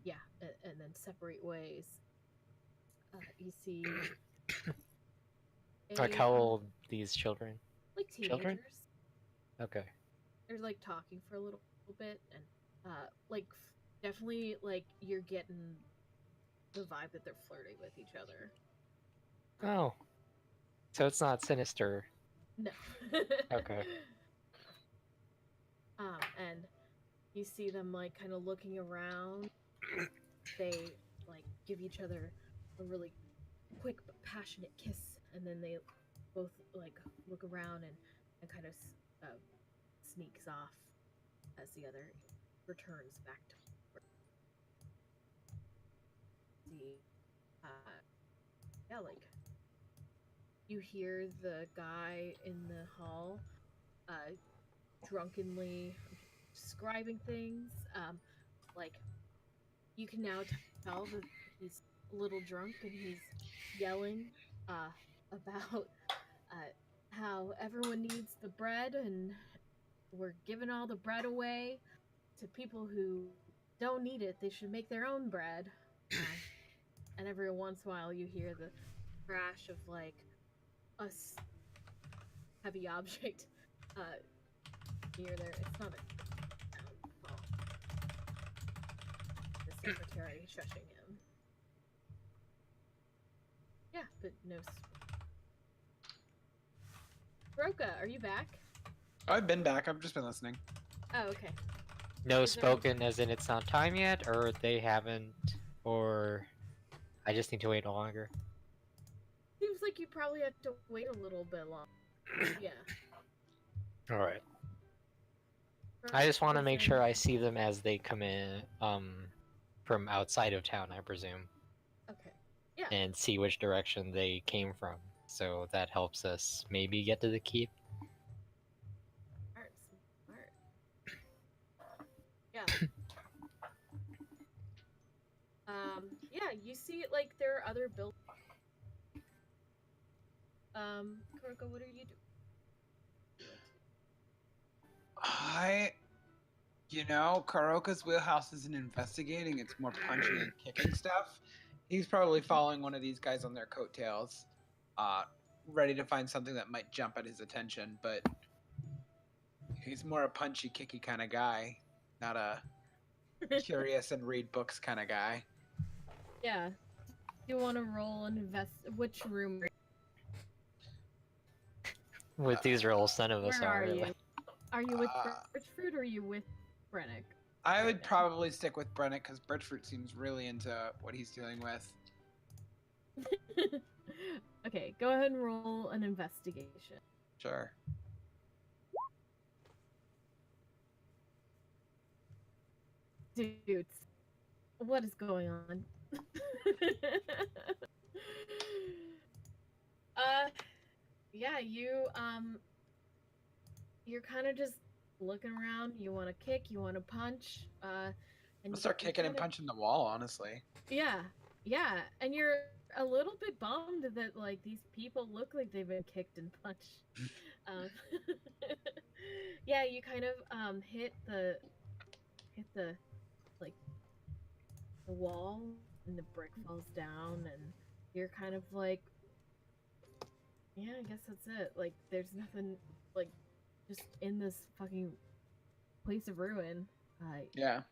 yeah, and then separate ways. You see Like how old these children? like teenagers. Children? Okay. They're like talking for a little bit, and like definitely like you're getting the vibe that they're flirting with each other. Oh. So it's not sinister. No. Okay. And you see them like kind of looking around. They like give each other a really quick but passionate kiss, and then they both like look around and kind of sneaks off as the other returns back to work. Yeah, like you hear the guy in the hall drunkenly describing things. Like you can now tell that he's a little drunk, and he's yelling about how everyone needs the bread, and we're giving all the bread away to people who don't need it. They should make their own bread. And every once in a while you hear the crash of like a heavy object near there. It's not a sound. The secretary shushing him. Yeah, but no. Roka, are you back? I've been back. I've just been listening. Oh, okay. No Is there- spoken as in it's not time yet, or they haven't, or I just need to wait longer. Seems like you probably have to wait a little bit long. Yeah. Alright. I just want to make sure I see them as they come in, from outside of town, I presume, Okay. Yeah. and see which direction they came from. So that helps us maybe get to the keep. Smart, smart. Yeah. Yeah, you see, like, there are other buildings. Kuroko, what are you doing? Karoka's wheelhouse isn't investigating, it's more punching and kicking stuff. He's probably following one of these guys on their coattails, ready to find something that might jump at his attention, but he's more a punchy, kicky kind of guy, not a curious and read books kind of guy. Yeah. You want to roll and invest. Which room? With these rolls, none of us Where are are really. you? Are you with Uh, Birchfruit or are you with Brennick? I Right would now. probably stick with Brennick because Birchfruit seems really into what he's dealing with. Okay, go ahead and roll an investigation. Sure. Dudes, what is going on? Yeah, you're kind of just looking around. You want to kick, you want to punch, and I'll start you kicking and kinda- punching the wall, honestly. Yeah, and you're a little bit bummed that like these people look like they've been kicked and punched. um, yeah, you kind of hit the like the wall, and the brick falls down, and you're kind of like, yeah, I guess that's it. Like, there's nothing like just in this fucking place of ruin. Yeah.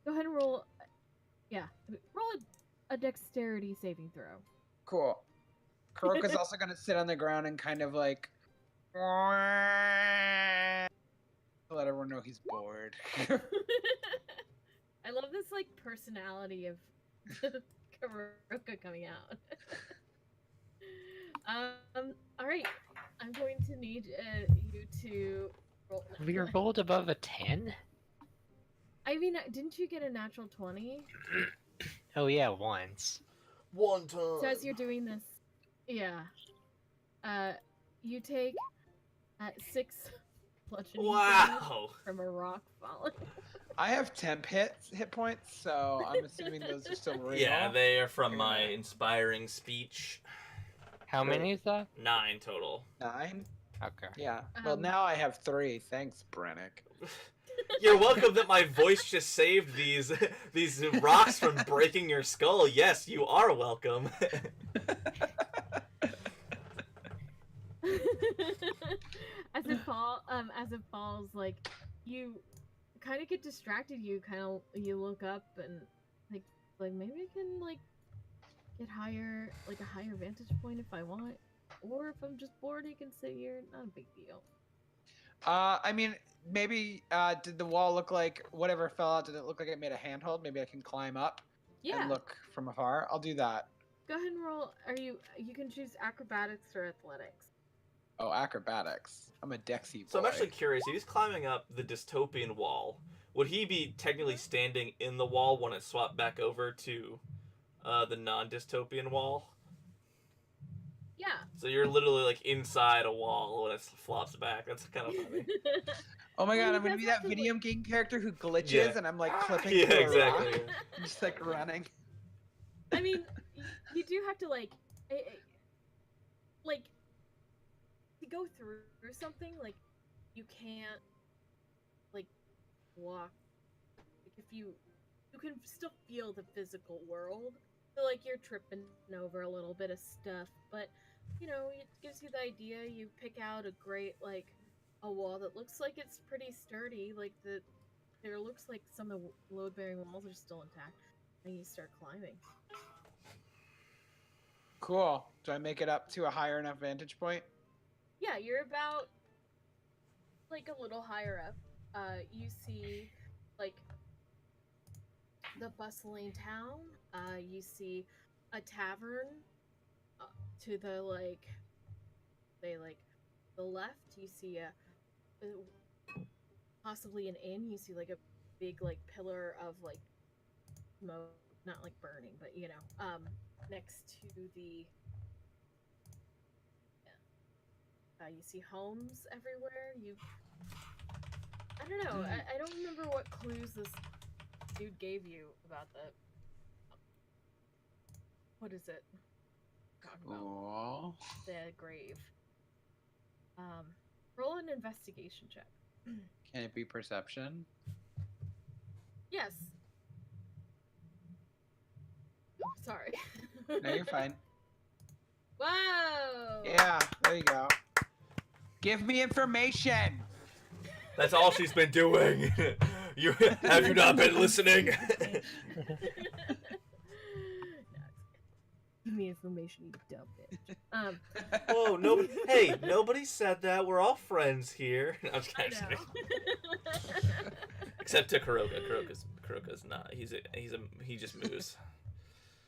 Go ahead and roll. Yeah, roll a dexterity saving throw. Cool. Kuroka's also gonna sit on the ground and kind of like he's bored. I love this like personality of Karuka coming out. All right. I'm going to need you to roll. We rolled above a 10? I mean, didn't you get a natural 20? Oh yeah, once. One time. So as you're doing this, yeah, you take 6 bludgeoning damage Wow. from a rock falling. I have temp hit points, so I'm assuming those are still real. Yeah, they are from my inspiring speech. How many is that? 9 total. 9? Okay. Yeah. Well, now I have 3. Thanks, Brennick. You're welcome that my voice just saved these rocks from breaking your skull. Yes, you are welcome. as it falls, like you kind of get distracted. You look up and like maybe I can like get higher, like a higher vantage point if I want, or if I'm just bored, I can sit here. Not a big deal. I mean, maybe did the wall look like whatever fell out? Did it look like it made a handhold? Maybe I can climb up Yeah. and look from afar. I'll do that. Go ahead and roll. You can choose acrobatics or athletics. Oh, acrobatics. I'm a Dexy boy. So I'm actually curious. If he's climbing up the dystopian wall, would he be technically standing in the wall when it swapped back over to the non-dystopian wall? Yeah. So you're literally like inside a wall when it flops back. That's kind of funny. Oh my god, Well, I'm gonna you be guys that have to, video game character who glitches Yeah. and I'm like clipping Yeah, to a exactly. rock. I'm just like running. I mean, you do have to like to go through something. Like you can't like walk. Like if you can still feel the physical world. So like you're tripping over a little bit of stuff, but you know it gives you the idea. You pick out a great like a wall that looks like it's pretty sturdy. Like there looks like some of the load-bearing walls are still intact, and you start climbing. Cool. Do I make it up to a higher enough vantage point? Yeah, you're about like a little higher up. You see like the bustling town. You see a tavern to the the left. You see a possibly an inn. You see like a big like pillar of like smoke, not like burning, but you know, next to the. You see homes everywhere. I don't know. I don't remember what clues this dude gave you about the. What is it? Cool. The grave. Roll an investigation check. Can it be perception? Yes. Sorry. No, you're fine. Whoa! Yeah, there you go. Give me information! That's all she's been doing. Have you not been listening? Give me information, you dumb bitch. Whoa, nobody. Hey, nobody said that. We're all friends here. I'm just I kidding. know. Except to Kuroka. Kuroka's not. He just moves.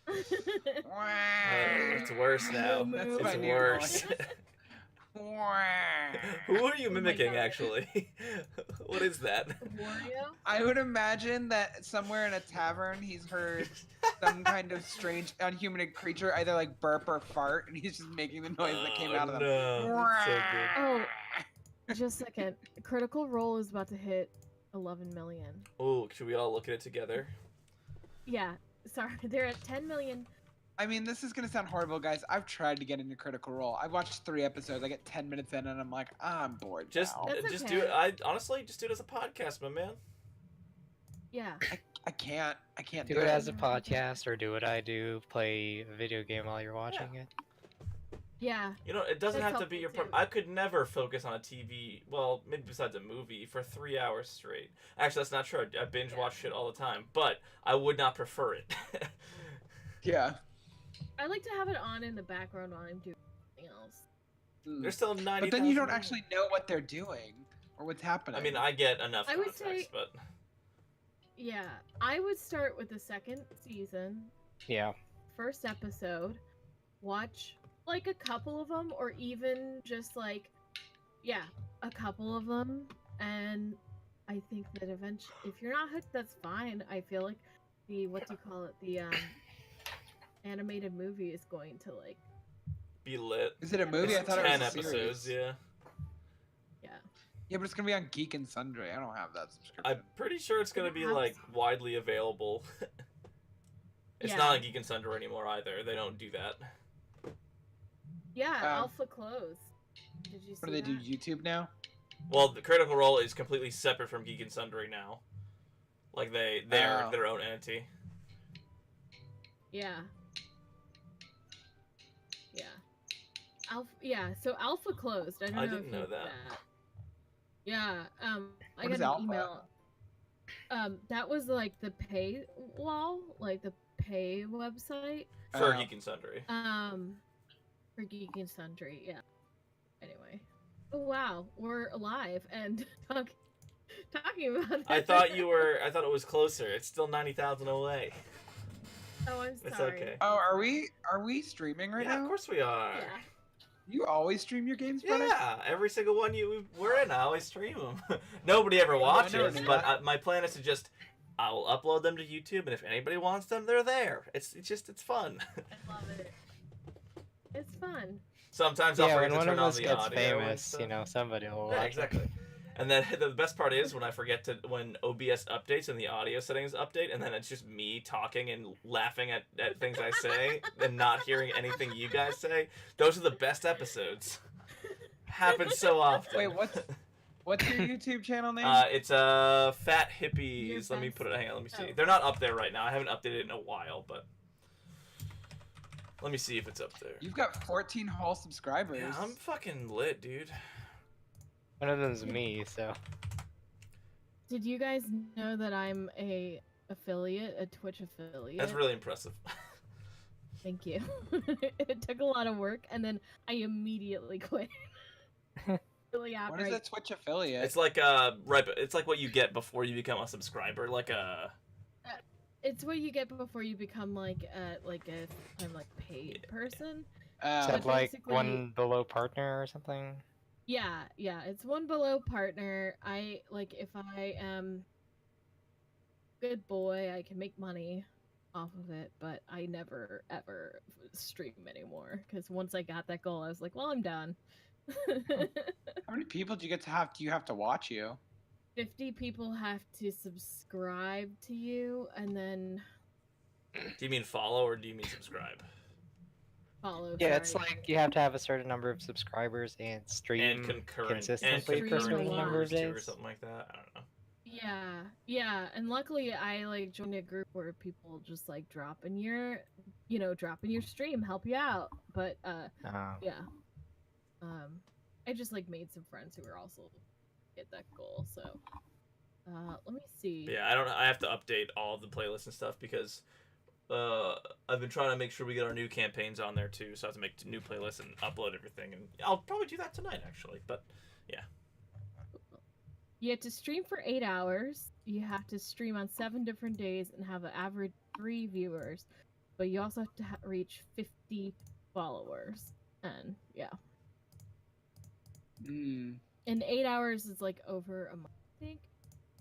It's worse now. Moo. It's worse. Who are you Oh my mimicking, God. actually? What is that? Wario? I would imagine that somewhere in a tavern he's heard some kind of strange, unhuman creature either like burp or fart, and he's just making the noise that came out of them. No, that's so good. Oh, just a second. Critical Role is about to hit 11 million. Oh, should we all look at it together? Yeah, sorry, they're at 10 million. I mean, this is gonna sound horrible, guys. I've tried to get into Critical Role. I've watched 3 episodes. I get 10 minutes in, and I'm like, I'm bored Just now. That's do it. okay. Honestly, just do it as a podcast, my man. Yeah. I can't Do do it it. as a podcast, or do what I do, play a video game while you're watching it. Yeah. You know, it doesn't That's have to be your. helpful, too. I could never focus on a TV. Well, maybe besides a movie for 3 hours straight. Actually, that's not true. I binge watch shit all the time, but I would not prefer it. Yeah. I like to have it on in the background while I'm doing something else. Mm. There's still 90. But then you don't actually know what they're doing. or what's happening? I mean, I get enough I would context, say- but Yeah, I would start with the second season, Yeah. first episode, watch like a couple of them, or even just like, yeah, a couple of them, and I think that eventually, if you're not hooked, that's fine. I feel like the animated movie is going to like, be lit. Is it a movie? It's I thought it 10 was a episodes, series. yeah. yeah. Yeah, but it's gonna be on Geek and Sundry. I don't have that subscription. I'm pretty sure it's gonna be like widely available. It's Yeah. not on Geek and Sundry anymore either. They don't do that. Yeah, Um, Alpha Close. Did you see What do they do? that? YouTube now? Well, the Critical Role is completely separate from Geek and Sundry now. Like they're Oh. their own entity. Yeah. Yeah. So Alpha closed. I don't I know didn't if know you knew that. Yeah, I What got is an Alpha? email. That was like the pay wall, like the pay website. For Oh. Geek and Sundry. For Geek and Sundry, yeah. Anyway. Oh wow, we're alive and talking about I this. thought it was closer. It's still 90,000 away. Oh, I'm It's sorry. okay. Oh, are we streaming right Yeah, now? of course we are. Yeah. You always stream your games, brother? Yeah, every single one we're in, I always stream them. Nobody ever I watches, never knew but that. my plan is to just I'll upload them to YouTube, and if anybody wants them, they're there. It's fun. I love it. It's fun. Sometimes I'll Yeah, forget when to one of turn on us the gets audio and famous, stuff. you know, somebody will watch Yeah, it. exactly. And then the best part is when I forget to when OBS updates and the audio settings update, and then it's just me talking and laughing at things I say and not hearing anything you guys say. Those are the best episodes. Happens so often. Wait, what's your YouTube channel name? It's Fat Hippies. Your Let me best- put it. Hang on, let me see. Oh. They're not up there right now. I haven't updated it in a while, but let me see if it's up there. You've got 14 whole subscribers. Yeah, I'm fucking lit, dude. One of them's me, so. Did you guys know that I'm a Twitch affiliate? That's really impressive. Thank you. It took a lot of work, and then I immediately quit. Really What is outright. a Twitch affiliate? It's like it's like what you get before you become a subscriber, like a It's what you get before you become like a I'm like paid person. Is So that like basically- one below partner or something? Yeah, it's one below partner. I like if I am good boy, I can make money off of it, but I never ever stream anymore because once I got that goal, I was like, well, I'm done. How many people do you have to watch you? 50 people have to subscribe to you and then Do you mean follow or do you mean subscribe? follow. Yeah, it's sorry. like you have to have a certain number of subscribers and stream And concurrent consistently and for a concurrent certain number of viewers too, or days. something like that. I don't know. Yeah, and luckily I like joined a group where people just like drop in your stream, help you out. But Oh. yeah, I just like made some friends who were also hit that goal. So let me see. But yeah, I have to update all of the playlists and stuff because I've been trying to make sure we get our new campaigns on there too. So I have to make new playlists and upload everything, and I'll probably do that tonight actually. But You have to stream for 8 hours. You have to stream on 7 different days and have an average 3 viewers. But you also have to reach 50 followers. And yeah, Mm. and 8 hours is like over a month, I think.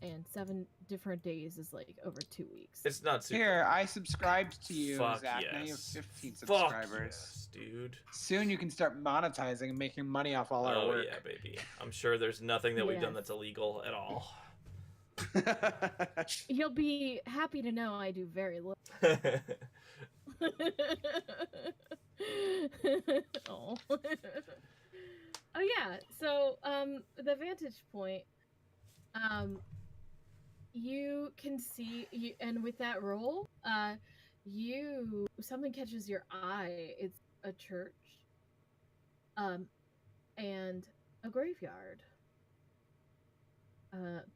And 7 different days is like over 2 weeks. it's not super. Here, I subscribed to you, Fuck Zach. yes. Now you have 15 Fuck subscribers. yes, dude. Soon you can start monetizing and making money off all our Oh work. yeah, baby. I'm sure there's nothing that we've done Yes. that's illegal at all. You'll be happy to know I do very little. Oh. Oh yeah. So the vantage point, you can see you, and with that roll, something catches your eye. It's a church, and a graveyard.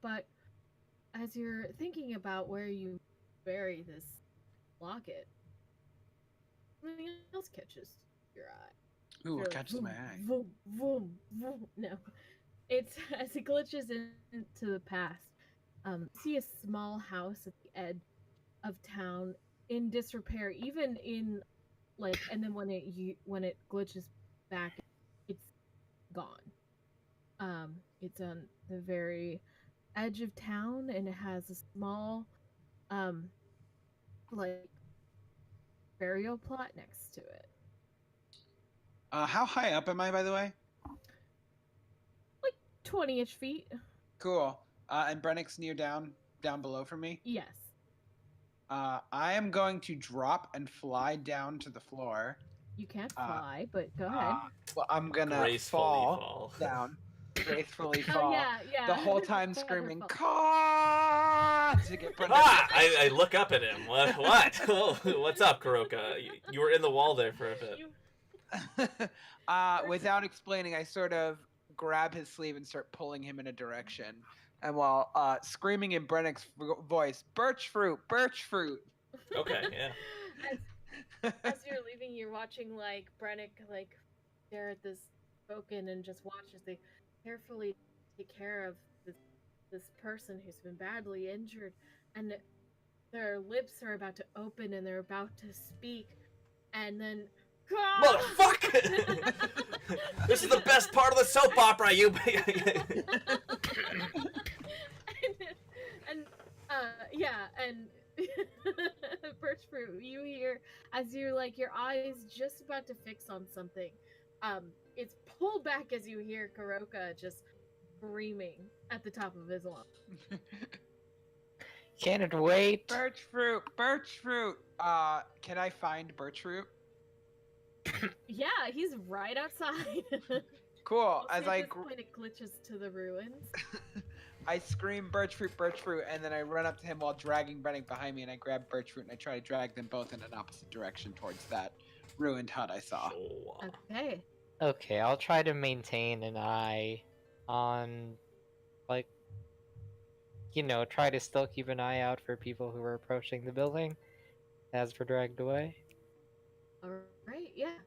But as you're thinking about where you bury this locket, something else catches your eye. Ooh, You're it like, catches my vroom, eye. vroom, vroom, vroom. No, it's as it glitches into the past. See a small house at the edge of town in disrepair, even in like, and then when it glitches back, it's gone. It's on the very edge of town, and it has a small, like burial plot next to it. How high up am I, by the way? Like 20-ish feet. Cool. And Brennick's down below from me. Yes. I am going to drop and fly down to the floor. You can't fly, but go ahead. Well, I'm gonna Gracefully fall down, gracefully fall. Oh yeah. The whole time Feather screaming fall. "Caw!" to get Brennick. Ah! I look up at him. What? Oh, what's up, Kuroka? You were in the wall there for a bit. Without explaining, I sort of grab his sleeve and start pulling him in a direction. And while screaming in Brennick's voice, "Birch fruit! Birch fruit!" Okay, yeah. As you're leaving, you're watching like Brennick like stare at this token and just watch as they carefully take care of this person who's been badly injured, and their lips are about to open and they're about to speak, and then Motherfucker! This is the best part of the soap opera, you. and birch fruit, you hear as you're like your eyes just about to fix on something, it's pulled back as you hear Kuroka just screaming at the top of his lungs. Can't wait. Birch fruit! Birch fruit! Can I find birch fruit? Yeah, he's right outside. Cool. Also, As I at this point, it glitches to the ruins. I scream birch fruit, and then I run up to him while dragging Brennick behind me, and I grab birch fruit and I try to drag them both in an opposite direction towards that ruined hut I saw. Okay. Okay, I'll try to maintain an eye on, like, try to still keep an eye out for people who are approaching the building as we're dragged away. All right. Yeah.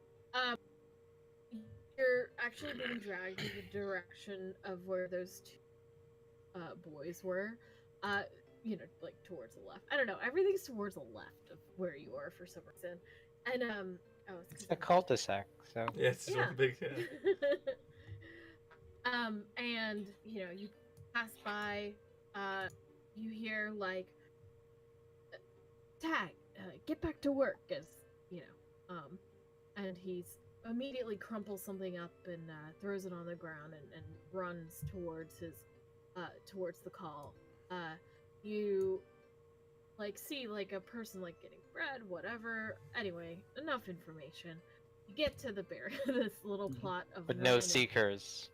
You're actually being dragged in the direction of where those two boys were. Like towards the left. I don't know. Everything's towards the left of where you are for some reason. And It's a cul-de-sac, so. Yeah, it's just one big. and you pass by. You hear like, "Tag, get back to work," as and he's immediately crumples something up and throws it on the ground and runs towards towards the call. You like see like a person like getting bread, whatever. Anyway, enough information. You get to the this little plot of But no ruin. seekers.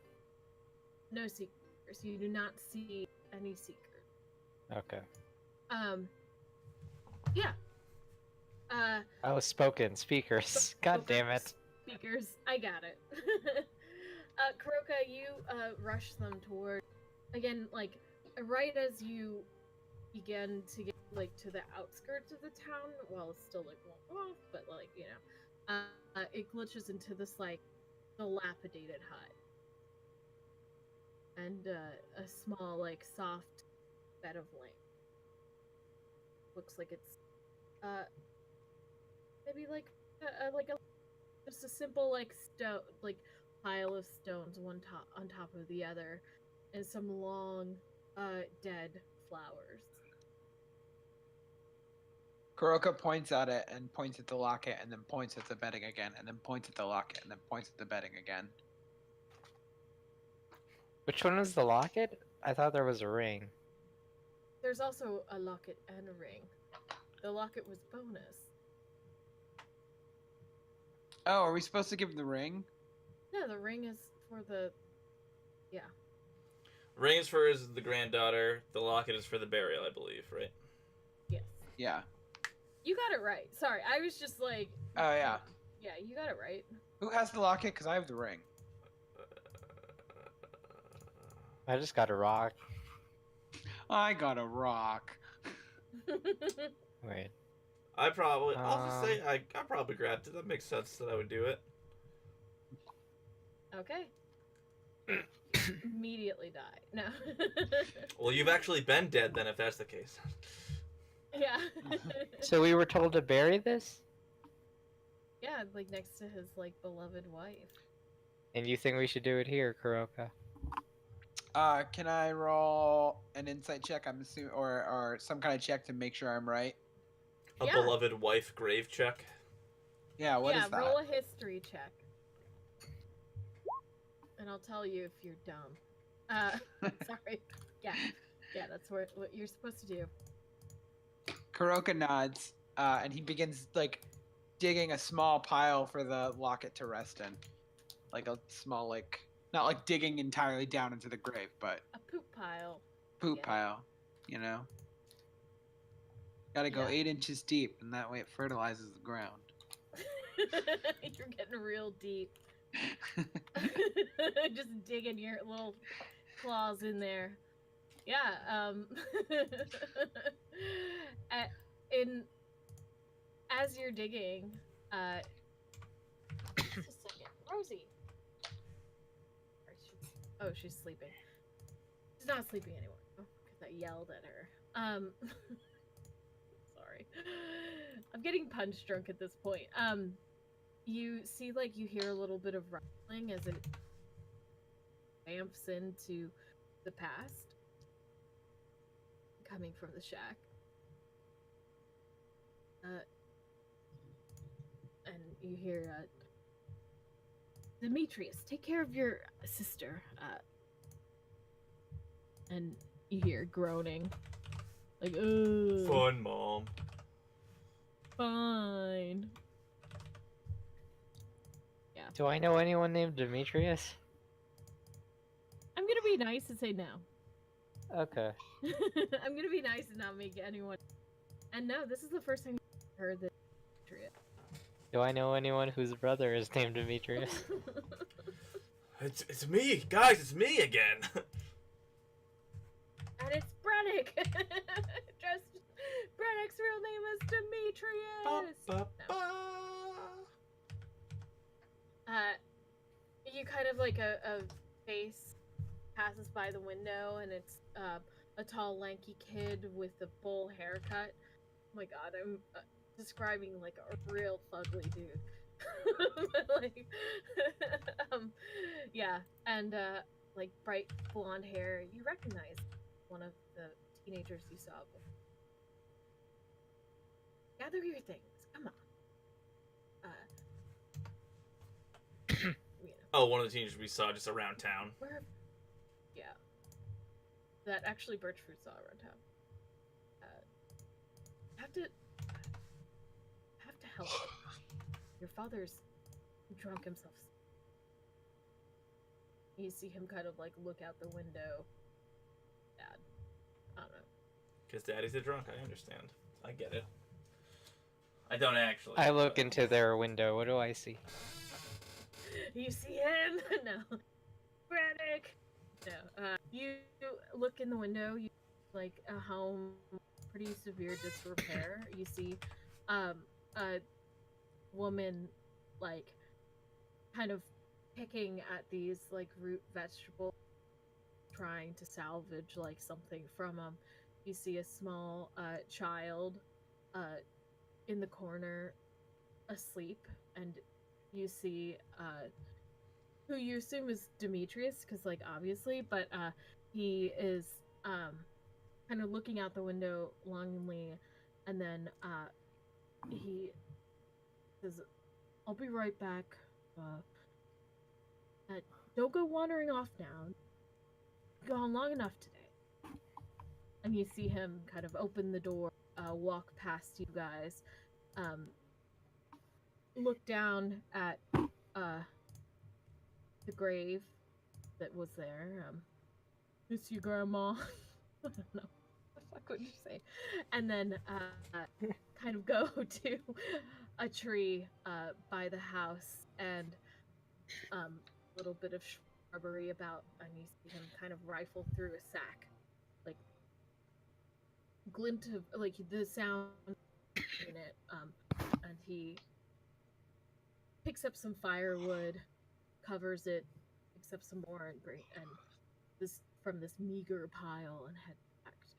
No seekers. You do not see any seekers. Okay. Yeah. Oh, speakers. God damn it. Speakers. I got it. Kuroka, you rush them toward, again, like right as you begin to get like to the outskirts of the town. Well, it's still like off, but like it glitches into this like dilapidated hut, and a small like soft bed of land. Looks like it's maybe like just a simple like stone like pile of stones on top of the other, and some long dead flowers. Kuroka points at it and points at the locket and then points at the bedding again and then points at the locket and then points at the bedding again. Which one was the locket? I thought there was a ring. There's also a locket and a ring. The locket was bonus. Oh, are we supposed to give him the ring? Yeah, the ring is for the Ring is for the granddaughter. The locket is for the burial, I believe, right? yes. Yeah. You got it right. Sorry, I was just like. Oh, yeah. Yeah, you got it right. Who has the locket? Because I have the ring. I just got a rock. I got a rock. Wait. I'll just say I probably grabbed it. That makes sense that I would do it. Okay. immediately die. No. Well, you've actually been dead then, if that's the case. Yeah. So we were told to bury this? Yeah, like next to his like beloved wife. And you think we should do it here, Kuroka? Can I roll an insight check? I'm assuming, or some kind of check to make sure I'm right. A Yeah. beloved wife grave check. Yeah, what is that? Roll a history check. And I'll tell you if you're dumb. Sorry. Yeah, that's what you're supposed to do. Kuroka nods, and he begins like digging a small pile for the locket to rest in, like a small like not like digging entirely down into the grave, but A poop pile. poop Yeah. pile, you know. Got to go Yeah. 8 inches deep, and that way it fertilizes the ground. You're getting real deep. Just digging your little claws in there. Yeah, as you're digging, just a second. Rosie. Oh, she's sleeping. She's not sleeping anymore because I yelled at her. Sorry. I'm getting punch drunk at this point. You see, like, you hear a little bit of rustling as it ramps into the past, coming from the shack. And you hear, Demetrius, take care of your sister. And you hear groaning. Like, ugh. Fun, Mom. Fine. Do I know anyone named Demetrius? I'm gonna be nice and say no. Okay. I'm gonna be nice and not make anyone. And no, this is the first time I heard that. Do I know anyone whose brother is named Demetrius? It's me, guys. It's me again. And it's Brennick. Just Brennick's real name is Demetrius. Ba, ba, ba. You kind of like a face passes by the window, and it's a tall, lanky kid with a bowl haircut. Oh my god, I'm describing like a real fugly dude. Like, yeah, and like bright blonde hair. You recognize one of the teenagers you saw before. Gather your things. Come on. Oh, one of the teenagers we saw just around town. Where? Yeah. That actually Birchfruit saw around town. Have to help. Your father's drunk himself. You see him kind of like look out the window. Dad. I don't know. Because Daddy's a drunk, I understand. I get it. I don't actually. I look into their window. What do I see? You see him? No. Braddock! No. You look in the window, you like a home pretty severe disrepair. You see a woman like kind of picking at these like root vegetables, trying to salvage like something from them. You see a small child in the corner asleep, and you see who you assume is Demetrius, because like obviously, but he is kind of looking out the window longingly, and then he says, "I'll be right back. Don't go wandering off now. Gone long enough today." And you see him kind of open the door, walk past you guys, look down at the grave that was there. It's your grandma. I don't know. What the fuck would you say? And then kind of go to a tree by the house, and a little bit of shrubbery about, and you see him kind of rifle through a sack, like glint of like the sound in it, and he picks up some firewood, covers it, picks up some more, and this meager pile and head back to.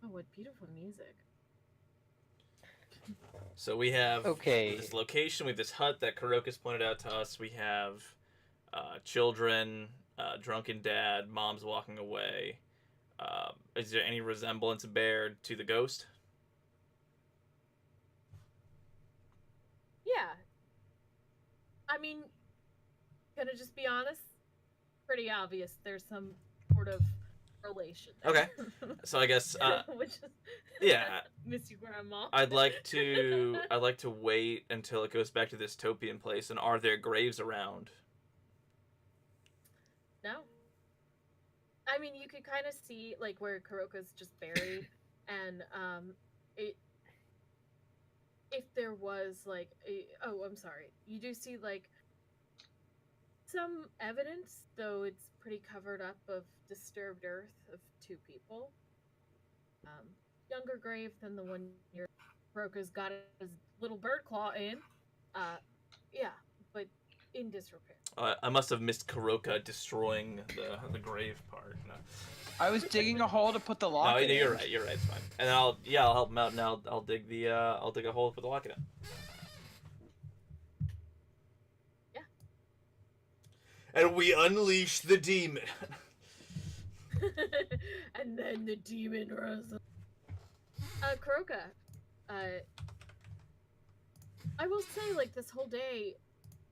Oh, what beautiful music! So we have Okay. this location, we have this hut that Kuroka's pointed out to us. We have children, drunken dad, mom's walking away. Is there any resemblance bear to the ghost? Yeah. I mean, gonna just be honest. Pretty obvious. There's some sort of relation. Okay. So I guess Which is yeah. miss you, Grandma. I'd like to wait until it goes back to this Topian place. And are there graves around? No. I mean, you could kind of see like where Kuroka's just buried, and it. If there was like I'm sorry, you do see like some evidence, though it's pretty covered up, of disturbed earth of two people. Younger grave than the one your Kuroka's got his little bird claw in. Yeah, but in disrepair. I must have missed Kuroka destroying the grave part. No. I was digging a hole to put the lock. No, in. you're right. You're right. It's fine. And I'll help him out, and I'll dig a hole for the lock in it. Yeah. And we unleash the demon. And then the demon rose up. Kuroka, I will say, like, this whole day,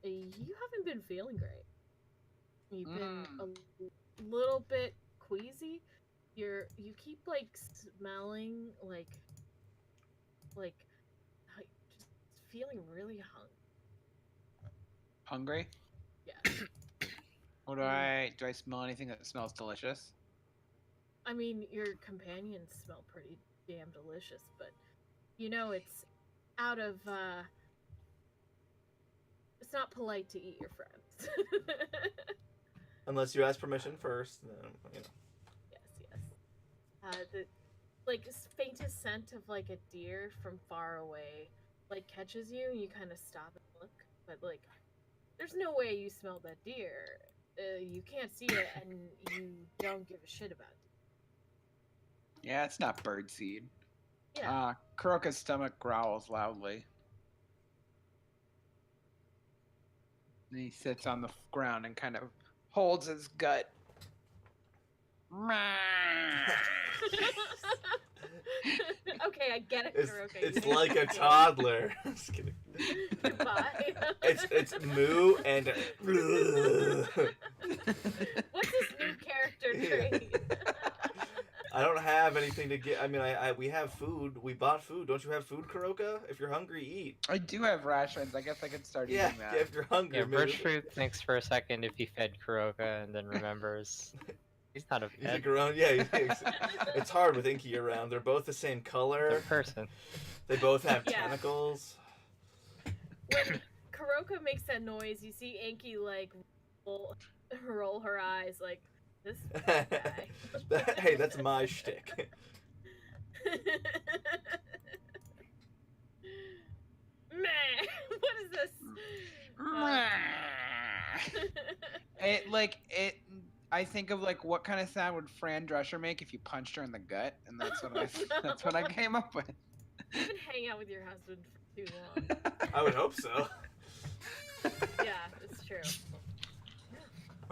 you haven't been feeling great. You've been a little bit queasy. You keep like smelling like just feeling really Hungry? Yeah. What do I smell anything that smells delicious? I mean, your companions smell pretty damn delicious, but you know it's out of it's not polite to eat your friends. Unless you ask permission first, then you know. Yes. The like faintest scent of like a deer from far away like catches you, and you kind of stop and look, but like there's no way you smell that deer. You can't see it, and you don't give a shit about it. Yeah, it's not birdseed. Yeah. Kuroka's stomach growls loudly. And he sits on the ground and kind of holds his gut. Okay, I get it, Kuroka. It's like a toddler. Just kidding. Goodbye. It's moo and. What's his new character trait? I don't have anything to get. I mean, we have food. We bought food. Don't you have food, Kuroka? If you're hungry, eat. I do have rations. I guess I could start Yeah, eating that. if you're hungry, Yeah, moo. Birchfruit thinks for a second if he fed Kuroka and then remembers. He's not a He's a pet. grown. Yeah, it's hard with Inky around. They're both the same He's color. a person. They both have Yeah. tentacles. When Kuroka makes that noise, you see Anki like roll her eyes like this guy. Hey, that's my shtick. Meh. What is this? I think of like what kind of sound would Fran Drescher make if you punched her in the gut, and that's what that's what I came up with. You've been hanging out with your husband for too long. I would hope so. Yeah, it's true.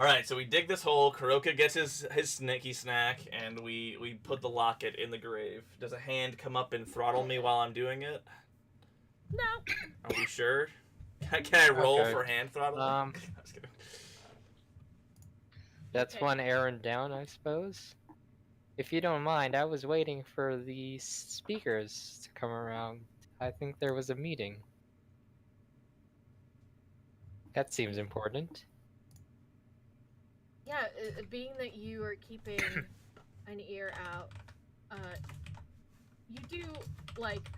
All right, so we dig this hole. Kuroka gets his sneaky snack, and we put the locket in the grave. Does a hand come up and throttle me while I'm doing it? No. Are we sure? Can I roll Okay. for hand throttling? I was kidding. That's Okay. one errand down, I suppose. If you don't mind, I was waiting for the speakers to come around. I think there was a meeting. That seems important. Yeah, being that you are keeping an ear out, you do like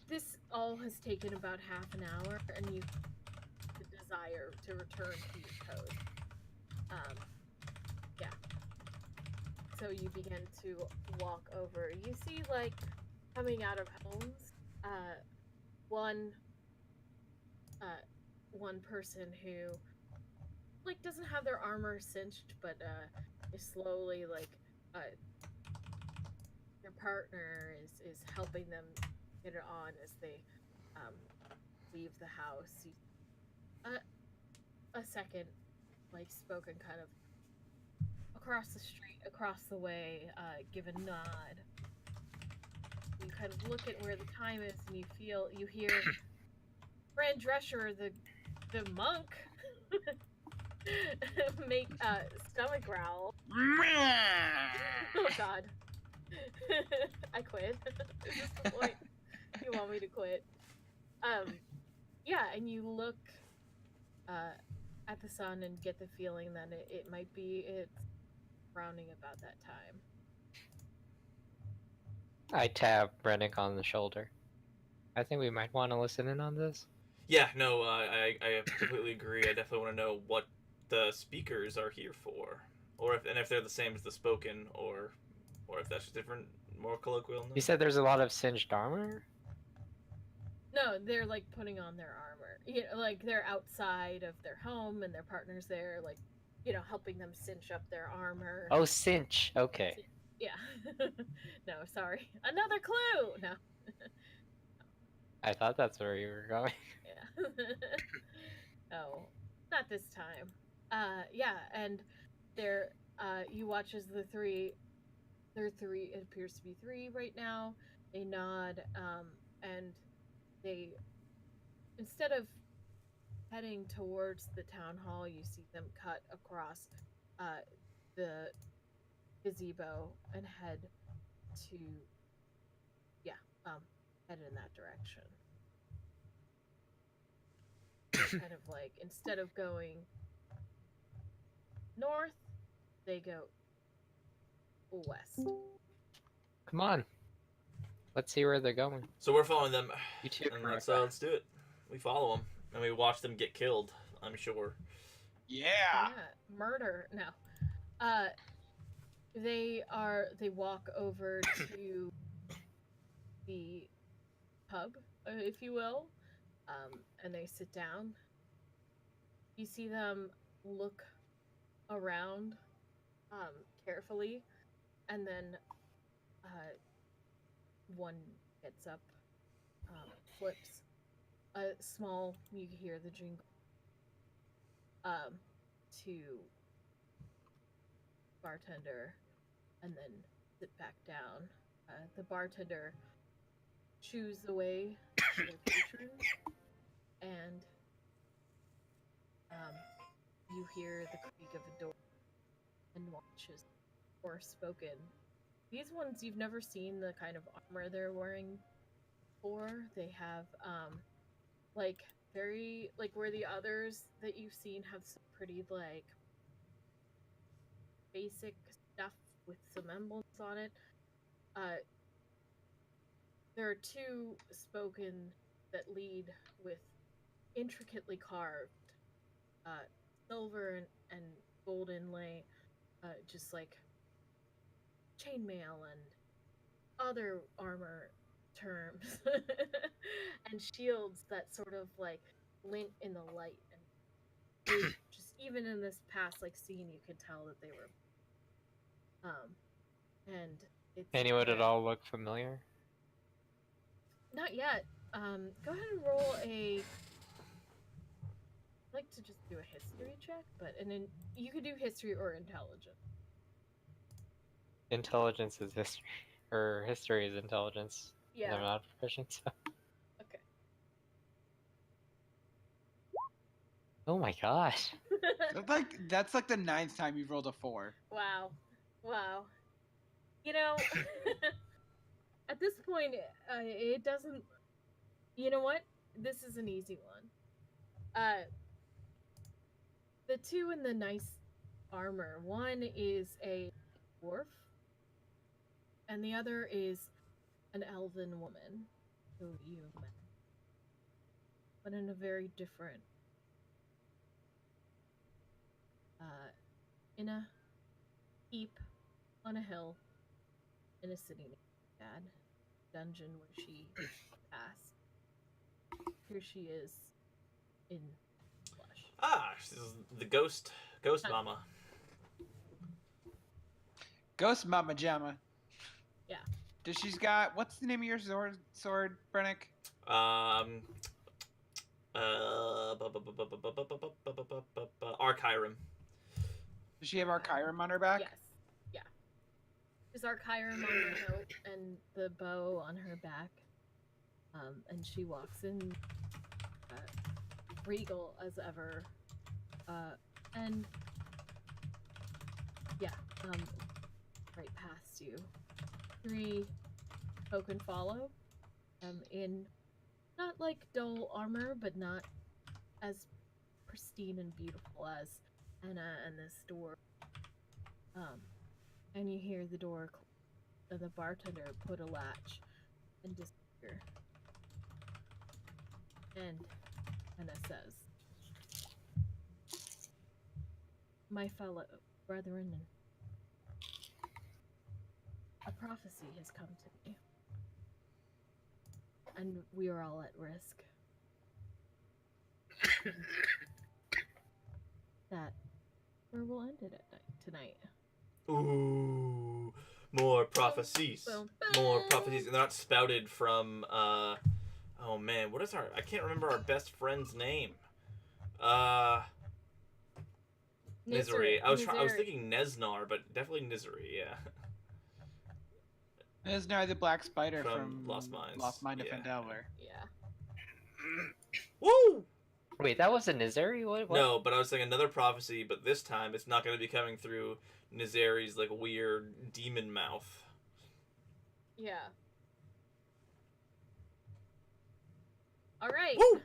this. All has taken about half an hour, and you have the desire to return to your code. Yeah. So you begin to walk over. You see, like, coming out of homes, one one person who like doesn't have their armor cinched, but is slowly like their partner is helping them get it on as they um, leave the house. A second, like spoken kind of across the street, across the way, give a nod. You kind of look at where the time is, and you hear Fran Drescher, the monk, make a stomach growl. Oh God. I quit. Is this the point you want me to quit? Yeah, and you look at the sun and get the feeling that it might be it's rounding about that time. I tap Rennick on the shoulder. I think we might want to listen in on this. Yeah, no, I completely agree. I definitely want to know what the speakers are here for, or if they're the same as the spoken, or if that's just different, more colloquial. You said there's a lot of singed armor? No, they're like putting on their armor. You know, like they're outside of their home and their partner's there, like, you know, helping them cinch up their armor. Oh, cinch. Okay. Yeah. No, sorry. Another clue. No. I thought that's where you were going. Yeah. Oh, not this time. Yeah, and there, you watch as there are three, it appears to be three right now. They nod, and they, instead of heading towards the town hall, you see them cut across, the gazebo and head to, yeah, head in that direction. Kind of like, instead of going north, they go west. Come on. Let's see where they're going. So we're following them, You too, and Veronica. let's do it. We follow them, and we watch them get killed. I'm sure. Yeah. Murder. No. They walk over to the pub, if you will, and they sit down. You see them look around carefully, and then one gets up, flips a small, you hear the jingle, to bartender, and then sit back down. The bartender shoos away their patron, and you hear the creak of a door and watches Forspoken. These ones, you've never seen the kind of armor they're wearing before. They have like very, like where the others that you've seen have some pretty like basic stuff with some emblems on it. There are two spoken that lead with intricately carved silver and gold inlay, just like chainmail and other armor terms and shields that sort of like glint in the light, and just even in this past like scene you could tell that they were and it's Any would it all look familiar? not yet. Go ahead and roll a, I'd like to just do a history check, but you could do history or intelligence. Intelligence is history, or history is intelligence. Yeah. I'm not proficient, so. Okay. Oh my gosh. That's like the 9th time you've rolled a 4. Wow. You know, at this point, it doesn't. You know what? This is an easy one. The two in the nice armor. One is a dwarf, and the other is an elven woman who you met, but in a very different. In a heap on a hill in a city named Bad dungeon where she passed. here she is in flesh. Ah, this is the ghost mama. Ghost Mama Jamma. Yeah. Does she's got what's the name of your sword, Brennick? Archiram. Does she have Archiram on her back? Yes. Yeah. There's Archiram on her hilt and the bow on her back. And she walks in regal as ever. And yeah, right past you. 3 token follow. In not like dull armor, but not as pristine and beautiful as Anna and this door. And you hear the door and the bartender put a latch and disappear. And Anna says, "My fellow brethren, a prophecy has come to me, and we are all at risk. That where we'll end it at tonight." Ooh, more prophecies. Boom, More boom. prophecies, and they're not spouted from. Oh man, what is our? I can't remember our best friend's name. Nizri. I was thinking Neznar, but definitely Nizri. Yeah. There's now the Black Spider From Lost Mines. Lost Mine of Yeah. Phandelver. Yeah. Woo! Wait, that was a Nizeri? What? No, but I was saying another prophecy, but this time it's not going to be coming through Nizeri's like weird demon mouth. Yeah. All right. Woo!